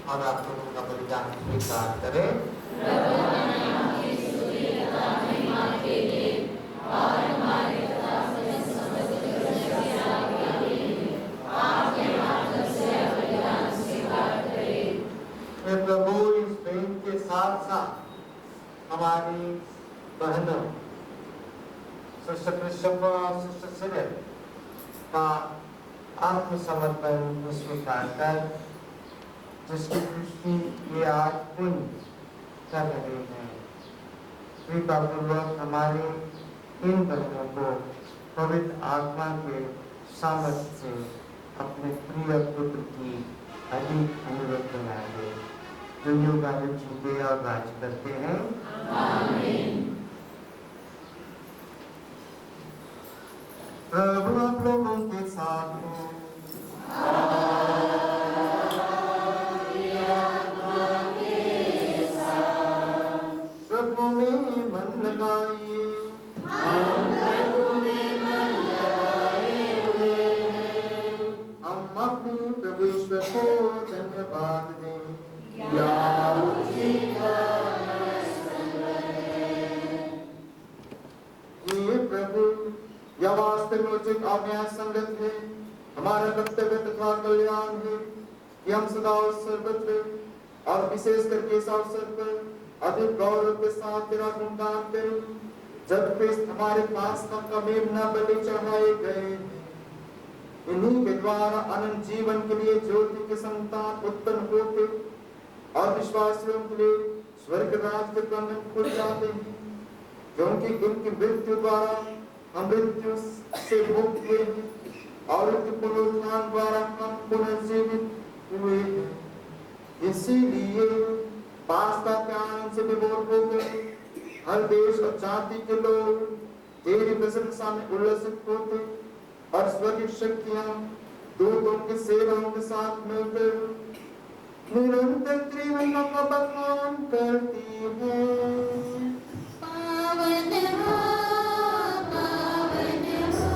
और आप लोगों का बलिदान स्वीकार करें। प्रभु इस प्रेम के साथ साथ हमारी बहनों सिस्टर क्रिस्टोफर और सिस्टर सिरिल का आत्मसमर्पण स्वीकार कर जिसकी पुष्टि ये आज पुण्य कर रहे हैं। कृपा पूर्वक हमारे इन बहनों को पवित्र आत्मा के सामर्थ्य से अपने प्रिय पुत्र की अधिक अनुरोध बनाए जो युगानुग जीते और राज करते हैं। आमीन। प्रभु आप लोगों के साथ हो। प्रभु में मन लगाइए। हम अपने प्रभु ईश्वर को धन्यवाद दें। ये प्रभु फिर आज्ञा संगत है, हमारा कर्तव्य तथा कल्याण है कि हम सदा और सर्वत्र और विशेष करके इस अवसर पर अधिक गौरव के साथ तेरा गुणगान करें, जब क्रिस्त हमारे पास का मेमना बलि चढ़ाए गए। इन्हीं के द्वारा अनंत जीवन के लिए ज्योति के संतान उत्पन्न होते और विश्वासियों के लिए स्वर्ग राज के प्रांगण खुल जाते हैं, क्योंकि इनकी मृत्यु द्वारा हम मृत्यु से मुक्त हुए हैं और इनके पुनरुत्थान द्वारा हम पुनर्जीवित हुए हैं। इसीलिए पास्ता के आनंद से विभोर होकर हर देश और जाति के लोग तेरी प्रशंसा में उल्लसित होते और स्वर्गीय शक्तियां दूतों की सेवाओं के साथ मिलकर निरंतर त्रिवेणों का बखान करती है। पावन हो, पावन हो,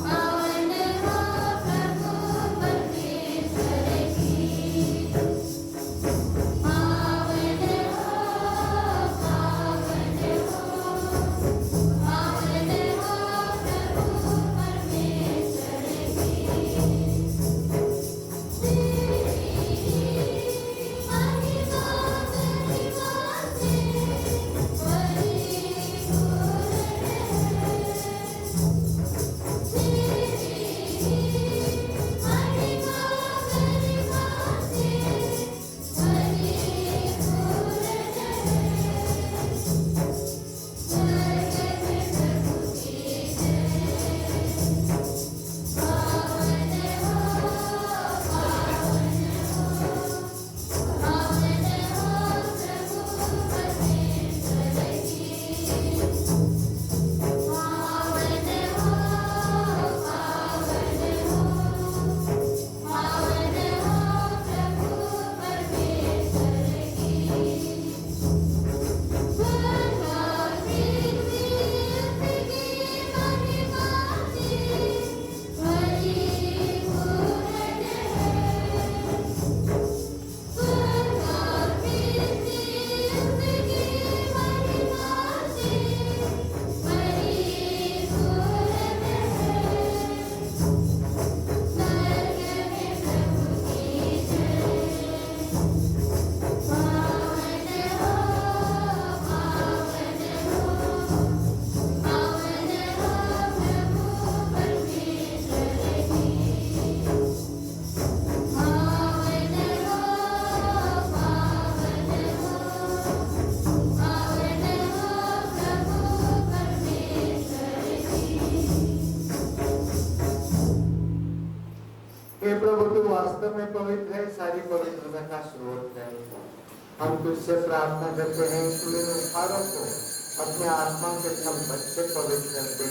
पावन हो प्रभु परमेश्वर की। पावन हो, पावन हो, पावन हो प्रभु परमेश्वर हे प्रभु, तू वास्तव में पवित्र है, सारी पवित्रता का स्रोत है। हम तुझसे प्रार्थना करते हैं कि इन उपहारों को अपने आत्मा के संपर्क से पवित्र कर दे,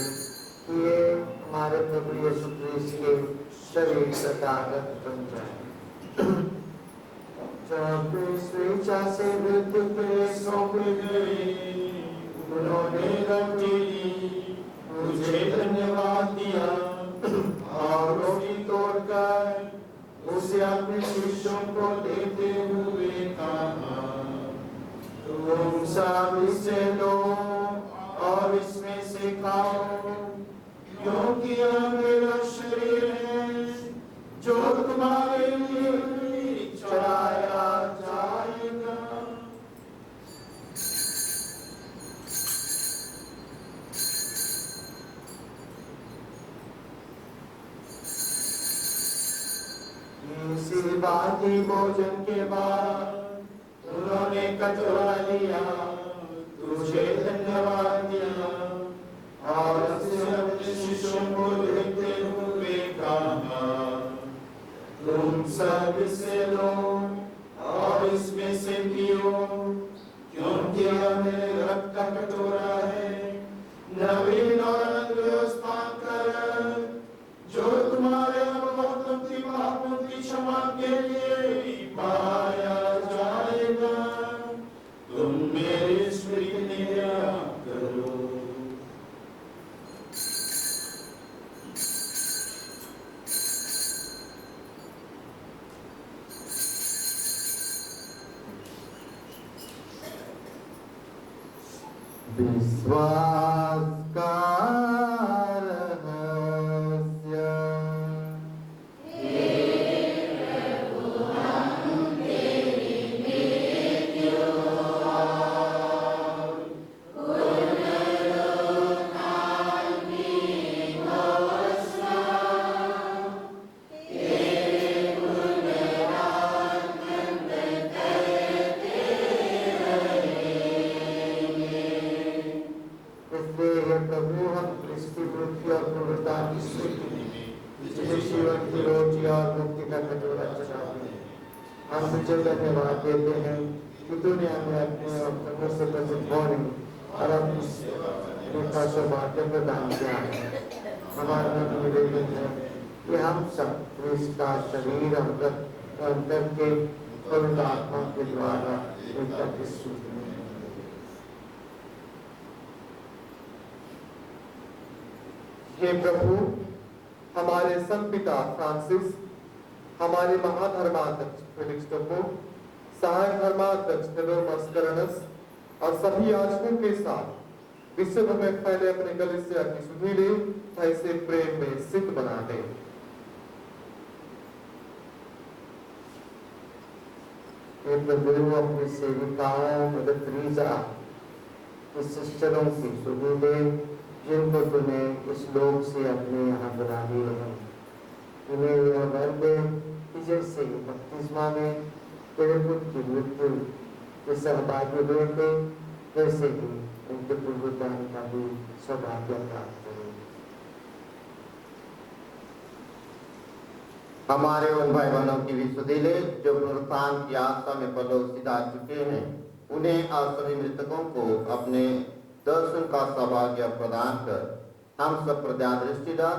कि ये हमारे प्रभु यीशु क्रिस्त के शरीर तथा रक्त बन जाए। जब स्वेच्छा से मृत्यु के सौंपे गए, उन्होंने रोटी ली, तुझे धन्यवाद दिया और रोटी तोड़कर उसे अपने शिष्यों को देते हुए कहा, तुम सब इसे लो और इसमें से खाओ, क्योंकि यह मेरा शरीर है जो तुम्हारे लिए चढ़ाया जाएगा। इसी बाकी भोजन के बाद उन्होंने कटोरा लिया, तुझे धन्यवाद दिया और उसे अपने शिष्यों को देते हुए कहा, तुम सब इसे लो और इसमें से पियो, क्योंकि यह मेरे रक्त का कटोरा है, नवीन और अनंत व्यवस्था कर, जो तुम्हारे बहुतों की पापों की क्षमा के लिए पाया जाएगा। तुम मेरी स्मृति करो। विश्वास कर इसलिए हे प्रभु हम क्रिस्ती मृत्यु और पुनरुत्थान की स्वीकृति में जीवन की रोटी और मुक्ति का कटोरा चढ़ाते हैं। हम तुझे धन्यवाद देते हैं कि तूने हमें अपने अवसरों से प्रसन्न होने और अपनी सेवा सौभाग्य प्रदान किया है। हमारा निवेदन है कि हम सब क्रिस्त का शरीर अंतर के पवित्र आत्मा के द्वारा एकत्रित हैं। हे प्रभु, हमारे संत पिता फ्रांसिस, हमारे महाधर्माध्यक्ष फेलिक्स, सहायक धर्माध्यक्ष मस्करनस और सभी याजकों के साथ विश्व में फैले अपने कलीसिया की सुधीले ऐसे प्रेम में सिद्ध बना दे। हे प्रभु, अपनी सेविकाओं मदद इस शिष्टों की सुधीले जिनको तूने इस लोक से अपने यहाँ बना दिए हैं, उन्हें यह वर दे कि जैसे बपतिस्मा में तेरे पुत्र की मृत्यु के सहभागी हुए थे, वैसे ही उनके पुनरुत्थान का भी सौभाग्य प्राप्त करें। हमारे उन भाई बहनों की भी सुधीले जो पुनरुत्थान की आशा में परलोक सिधा चुके हैं, उन्हें और सभी मृतकों को अपने दर्शन का सौभाग्य प्रदान कर हम सब पर ध्यान दृष्टि डाल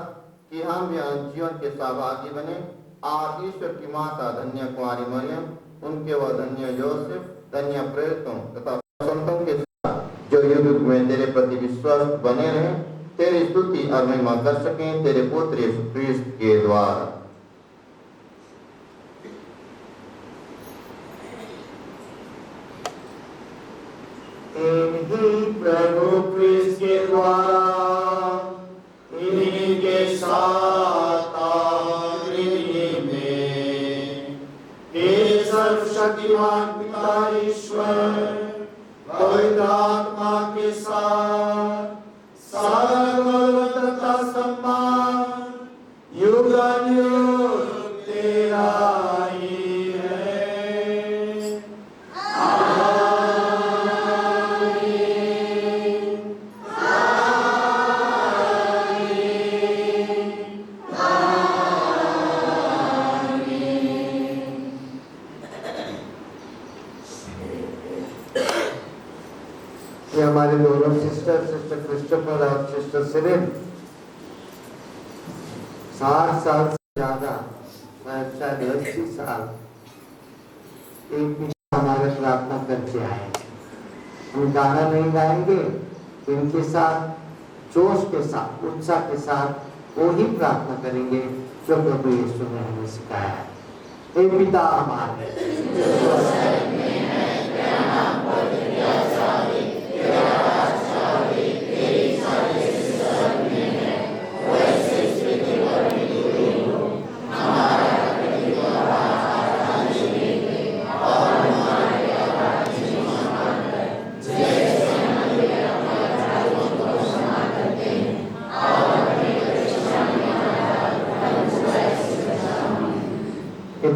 कि हम भी जीवन के सहभागी बने और ईश्वर की माता धन्य कुमारी मरियम, उनके व धन्य योसेफ, धन्य प्रेरितों तथा संतों के साथ जो युग में तेरे प्रति विश्वास बने रहे, तेरी स्तुति और महिमा कर सकें तेरे पुत्र यीशु क्रिस्त के द्वारा। प्रभु क्रिस्त के द्वारा इन्हीं के साथ और इन्हीं में हे सर्वशक्तिमान पिता ईश्वर पवित्र आत्मा के साथ सारा तथा सम्मान युगानुयुग तेरा ही है। हमारे दोनों सिस्टर क्रिस्टोफर और सिस्टर सिरिल 60 साल से ज्यादा, शायद 80 साल एक हमारे प्रार्थना करके आए। हम गाना नहीं गाएंगे, इनके साथ जोश के साथ उत्साह के साथ वो ही प्रार्थना करेंगे जो प्रभु यीशु ने हमें सिखाया है। हे पिता हमारे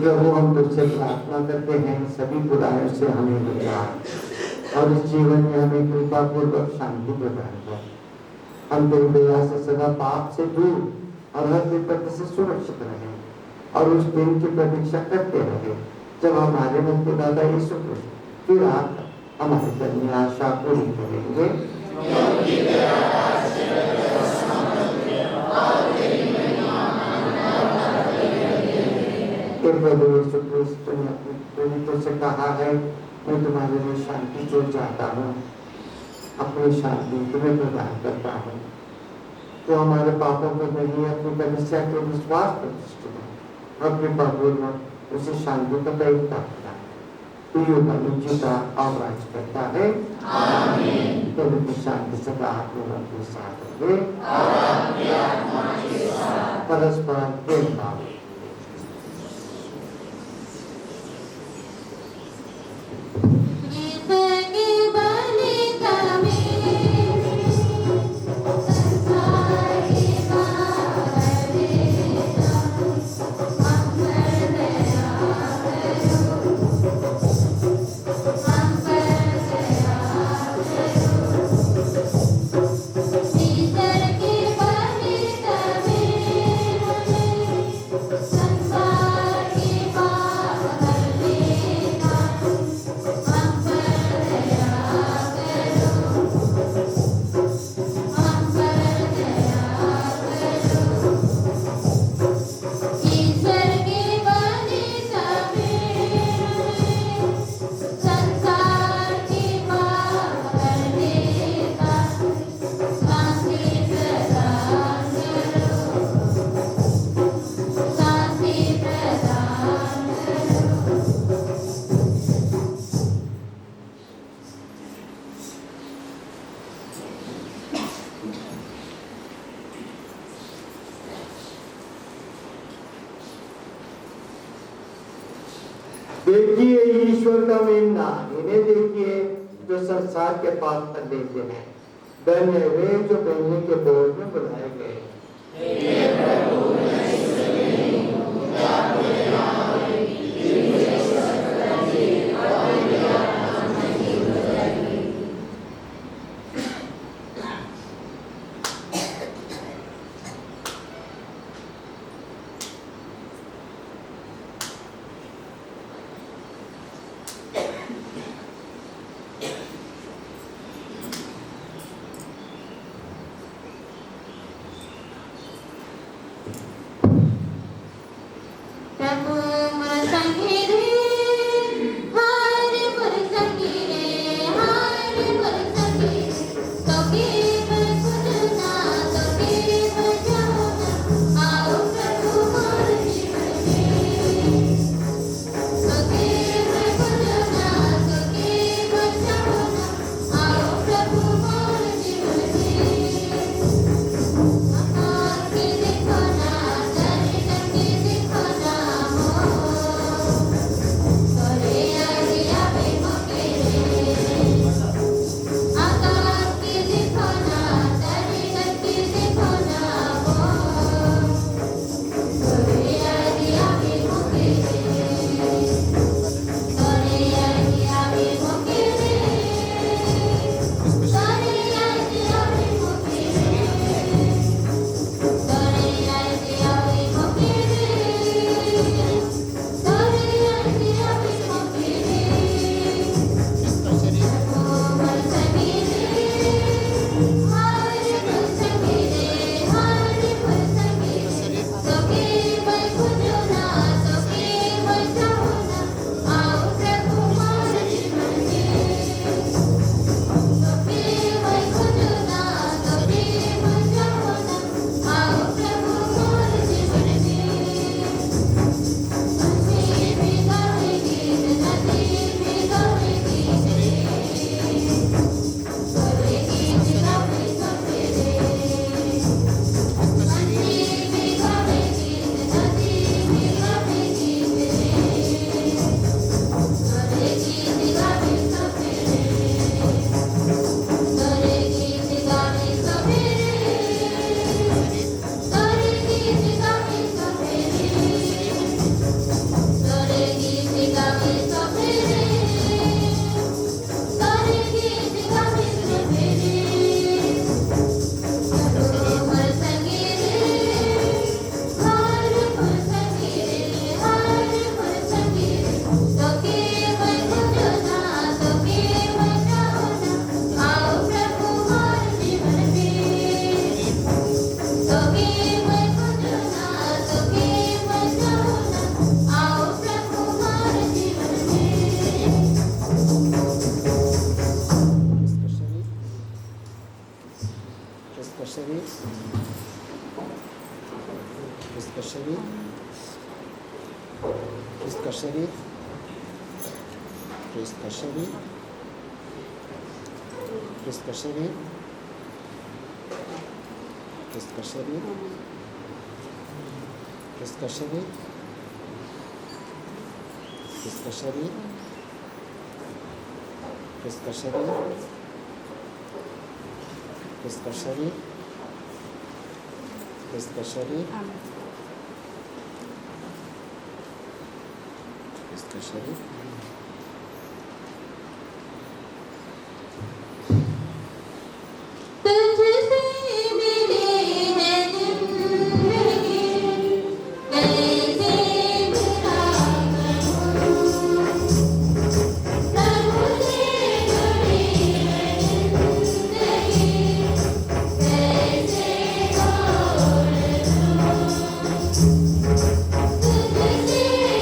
प्रभु, हम तुझसे प्रार्थना करते हैं सभी बुराइयों से हमें बचा और इस जीवन में हमें कृपा पूर्वक शांति प्रदान कर। हम तेरी दया से सदा पाप से दूर और हर विपत्ति से सुरक्षित रहे और उस दिन की प्रतीक्षा करते रहे जब हमारे मुक्तिदाता यीशु क्रिस्त फिर आकर हमारी करनी आशा पूरी करेंगे। प्रभु यीशु क्रिस्त ने अपने प्रेरितों से कहा है, मैं तुम्हारे लिए शांति छोड़ जाता हूँ, अपनी शांति तुम्हें प्रदान करता हूँ। तो हमारे पापों पर नहीं, अपनी कलीसिया के विश्वास प्रतिष्ठित और कृपापूर्वक उसे शांति का प्रयोग करता है। तू युग अनुचिता और राज करता है। आमीन। पवित्र शांति सदा आपके साथ रहे और आपकी आत्मा के साथ परस्पर प्रेम भाव। देखिए ईश्वर का मेमना, इन्हें देखिए जो संसार के पाप कर लेते हैं। धन्य वे जो कहने के बोल में बुलाए गए। प्रभु मोर संगी रे, हारे मोर संगी रे, हारे मोर संगी रे, तोके मैं खुदना, तोके मैं जाऊना, आओ प्रभु मोर जीवन में। तोके मैं खुदना, तोके मैं जाऊना, आओ प्रभु मोर जीवन में। आकाश के देखो ना, धरती के देखो ना हो, तोरे आगे आवे मोके रे। आकाश के देखो ना, धरती के देखो ना हो, तोरे आगे आवे मोके रे। तोरे आगे आवे मोके रे, तोरे आगे आवे मोके रे। तोरे आगे आवे मोके रे, तोरे आगे आवे मोके रे। प्रभु मोर संगी रे, हारे मोर संगी रे, हारे मोर संगी रे, तोके मैं खुदना, तोके मैं जाऊना, आओ प्रभु मोर जीवन में। तोके मैं खुदना, तोके मैं जाऊना, आओ प्रभु मोर जीवन में। पंछी भी गावे गीत, नदी भी गावे गीत रे, तोरे गीत गावे सबे रे। पंछी भी गावे गीत, नदी भी गावे गीत रे, तोरे गीत गावे सबे रे। तोरे गीत गावे सबे रे, तोरे गीत गावे सबे रे। तोरे गीत गावे सबे रे, तोरे गीत गावे सबे रे। प्रभु मोर संगी रे, हारे मोर संगी रे, हारे मोर संगी रे, तोके मैं खुदना, तोके मैं जाऊना, आओ प्रभु मोर जीवन में। तोके मैं खुदना, तोके मैं जाऊना, आओ प्रभु मोर जीवन में। इसका शरीर, इसका शरीर, इसका शरीर, इसका शरीर, इसका शरीर, इसका शरीर, इसका शरीर, इसका शरीर, इसका शरीर, इसका शरीर, इसका शरीर, इसका शरीर, तुझसे मिली है जिंदगी, कैसे बुरा करूं। प्रभु से जुड़ी है जिंदगी, कैसे तोड़ दूं। तुझसे मिली है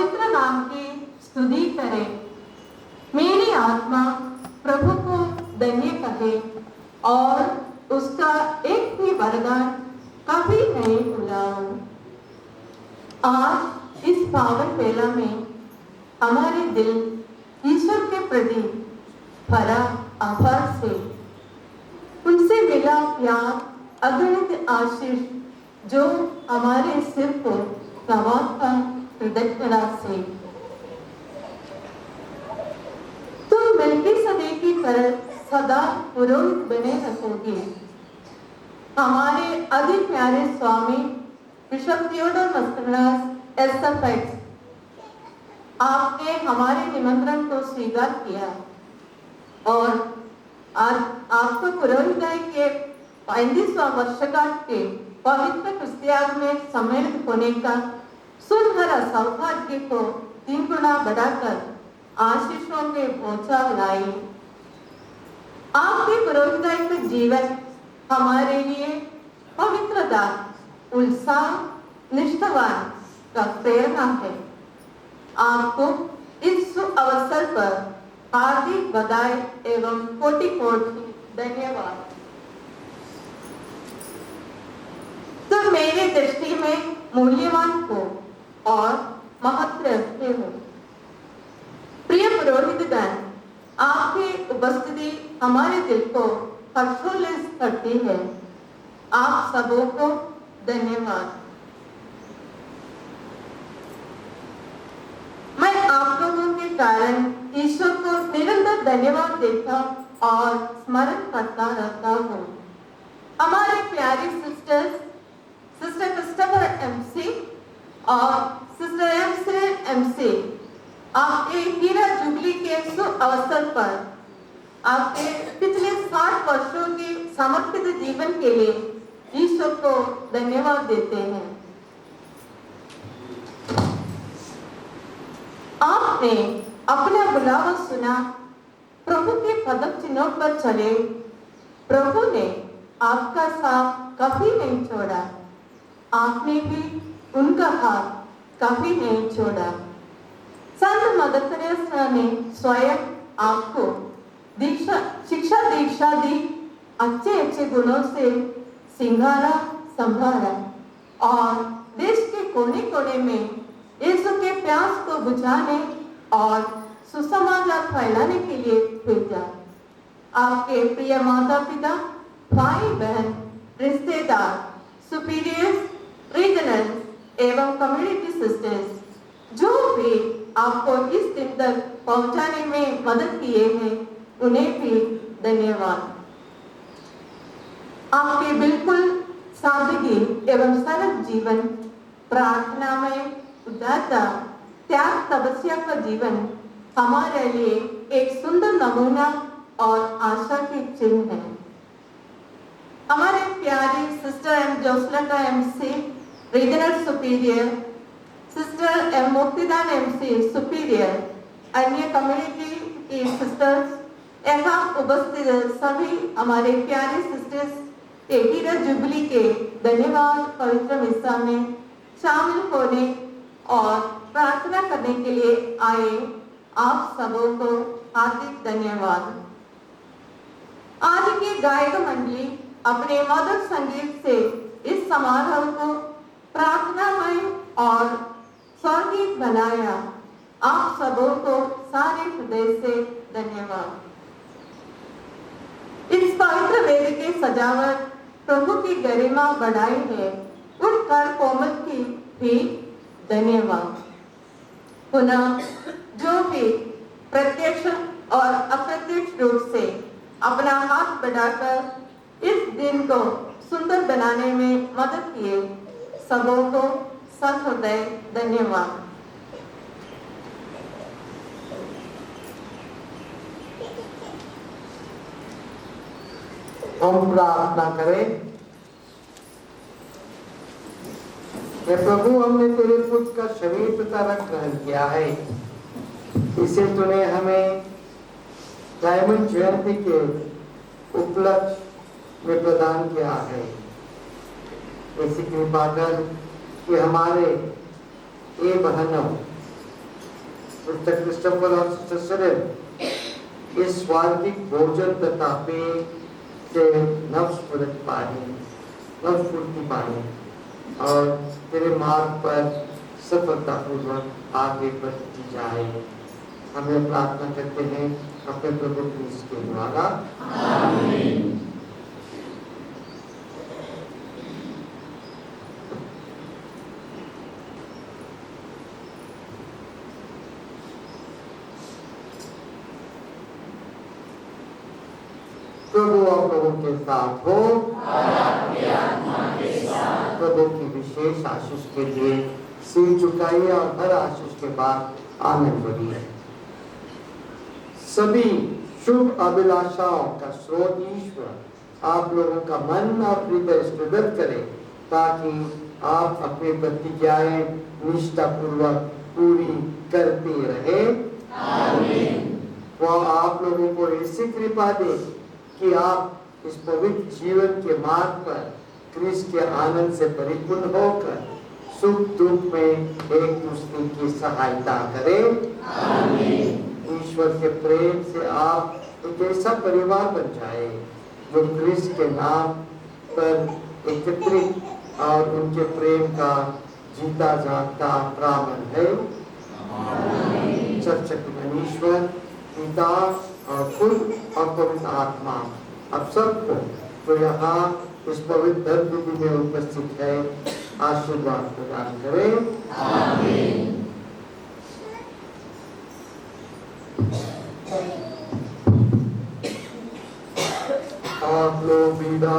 पवित्र नाम की स्तुति करे। मेरी आत्मा प्रभु को धन्य कहे और उसका एक भी वरदान कभी नहीं भुलाऊं। आज इस पावन बेला में हमारे दिल ईश्वर के प्रति भरा आभार से उनसे मिला प्यार, अगणित आशीष जो हमारे सिर को नवाता कृतज्ञता से। तुम मेल्कीसेदेक की तरह सदा पुरोहित बने रहोगे। हमारे अति प्यारे स्वामी बिशप थियोडोर मस्करनास एसएफएक्स, आपने हमारे निमंत्रण को स्वीकार किया और आज आपको पुरोहिताई के 35वां वर्षगांठ के पवित्र क्रिस्तियान में सम्मिलित होने का सुनहरा सौभाग्य को 3 गुना बढ़ाकर आशीषों के बौछार लाई। आपके पुरोहिताई का जीवन हमारे लिए पवित्रता, उत्साह, निष्ठावान का प्रेरणा है। आपको इस अवसर पर हार्दिक बधाई एवं कोटि-कोटि धन्यवाद। तो मेरी दृष्टि में मूल्यवान हो और महत्व रखते हो। प्रिय पुरोहितगण, आपकी उपस्थिति हमारे दिल को हर्षोल्लासित करती है। आप सबों को धन्यवाद। मैं आप लोगों के कारण ईश्वर को निरंतर धन्यवाद देता और स्मरण करता रहता हूँ। हमारे प्यारी सिस्टर क्रिस्टोफर एमसी और सिस्टर एमसी आपके हीरा जुबली के शुभ अवसर पर आपके पिछले 60 वर्षों के समर्पित जीवन के लिए ईश्वर को धन्यवाद देते हैं। आपने अपना बुलावा सुना, प्रभु के पदक चिन्हों पर चले। प्रभु ने आपका साथ कभी नहीं छोड़ा, आपने भी उनका हाथ कभी नहीं छोड़ा। संत मदर तेरेसा ने स्वयं आपको शिक्षा दीक्षा दी, अच्छे अच्छे गुणों से सिंगारा संभाला और देश के कोने कोने में यीशु के प्यास को बुझाने और सुसमाचार फैलाने के लिए भेजा। आपके प्रिय माता पिता, भाई बहन, रिश्तेदार, सुपीरियर्स, रीजनल एवं कम्युनिटी सिस्टर्स जो भी आपको इस दिन तक पहुंचाने में मदद किए हैं, उन्हें भी धन्यवाद। आपके बिल्कुल सादगी एवं सरल जीवन, प्रार्थना में उदारता, त्याग, तपस्या का जीवन हमारे लिए एक सुंदर नमूना और आशा के चिन्ह है। हमारे प्यारी सिस्टर एम जोसलका MC regional superior, sister M Muktidan MC superior, अन्य कम्युनिटी की सिस्टर्स एवं उपस्थित सभी हमारे प्यारे सिस्टर्स के हीरा जुबली के धन्यवाद पवित्र मिस्सा में शामिल होने और प्रार्थना करने के लिए आए आप सबों को हार्दिक धन्यवाद। आज की गायक मंडली अपने मधुर संगीत से इस समारोह को प्रार्थनामय और स्वर्गीय बनाया। आप सबों को सारे हृदय से धन्यवाद। इस पवित्र वेद की सजावट प्रभु की गरिमा बढ़ाई है, उन कर कोमल की भी धन्यवाद। पुनः जो भी प्रत्यक्ष और अप्रत्यक्ष रूप से अपना हाथ बढ़ाकर इस दिन को सुंदर बनाने में मदद किए, सबों को सहृदय धन्यवाद। हम प्रार्थना करें। हे प्रभु, हमने तेरे पुत्र का शरीर तथा रक्त ग्रहण किया है। इसे तूने हमें डायमंड जयंती के उपलक्ष्य में प्रदान किया है। ऐसी कृपा कर कि हमारे ये बहनों मिस्टर क्रिस्टोफर और सिस्टर सिरिल इस स्वर्गिक भोजन तथा पेय से नवस्फूर्ति पाए और तेरे मार्ग पर सफलतापूर्वक आगे बढ़ती जाए। हमें प्रार्थना करते हैं अपने प्रभु क्रिस्त के द्वारा। आमीन। प्रभु आप लोगों के साथ हो। प्रभु की विशेष आशीष के लिए सिर झुकाइए और हर आशीष के बाद आनंद बढ़िए। सभी शुभ अभिलाषाओं का स्रोत ईश्वर आप लोगों का मन और हृदय सुदृढ़ करे ताकि आप अपनी प्रतिज्ञाएं निष्ठा पूर्वक पूरी करते रहे। आमीन। वह आप लोगों को ऐसी कृपा दे कि आप इस पवित्र जीवन के मार्ग पर क्रिस्त के आनंद से परिपूर्ण होकर सुख दुख में एक दूसरे की सहायता करें। आमीन। ईश्वर के प्रेम से आप एक ऐसा परिवार बन जाए जो क्रिस्त के नाम पर एकत्रित और उनके प्रेम का जीता जागता प्राण है। सर्वशक्तिमान ईश्वर पिता और पुत्र और पवित्र आत्मा अब सबको जो यहाँ इस पवित्र विधि में उपस्थित है आशीर्वाद प्रदान करें। आमीन। आप लोग विदा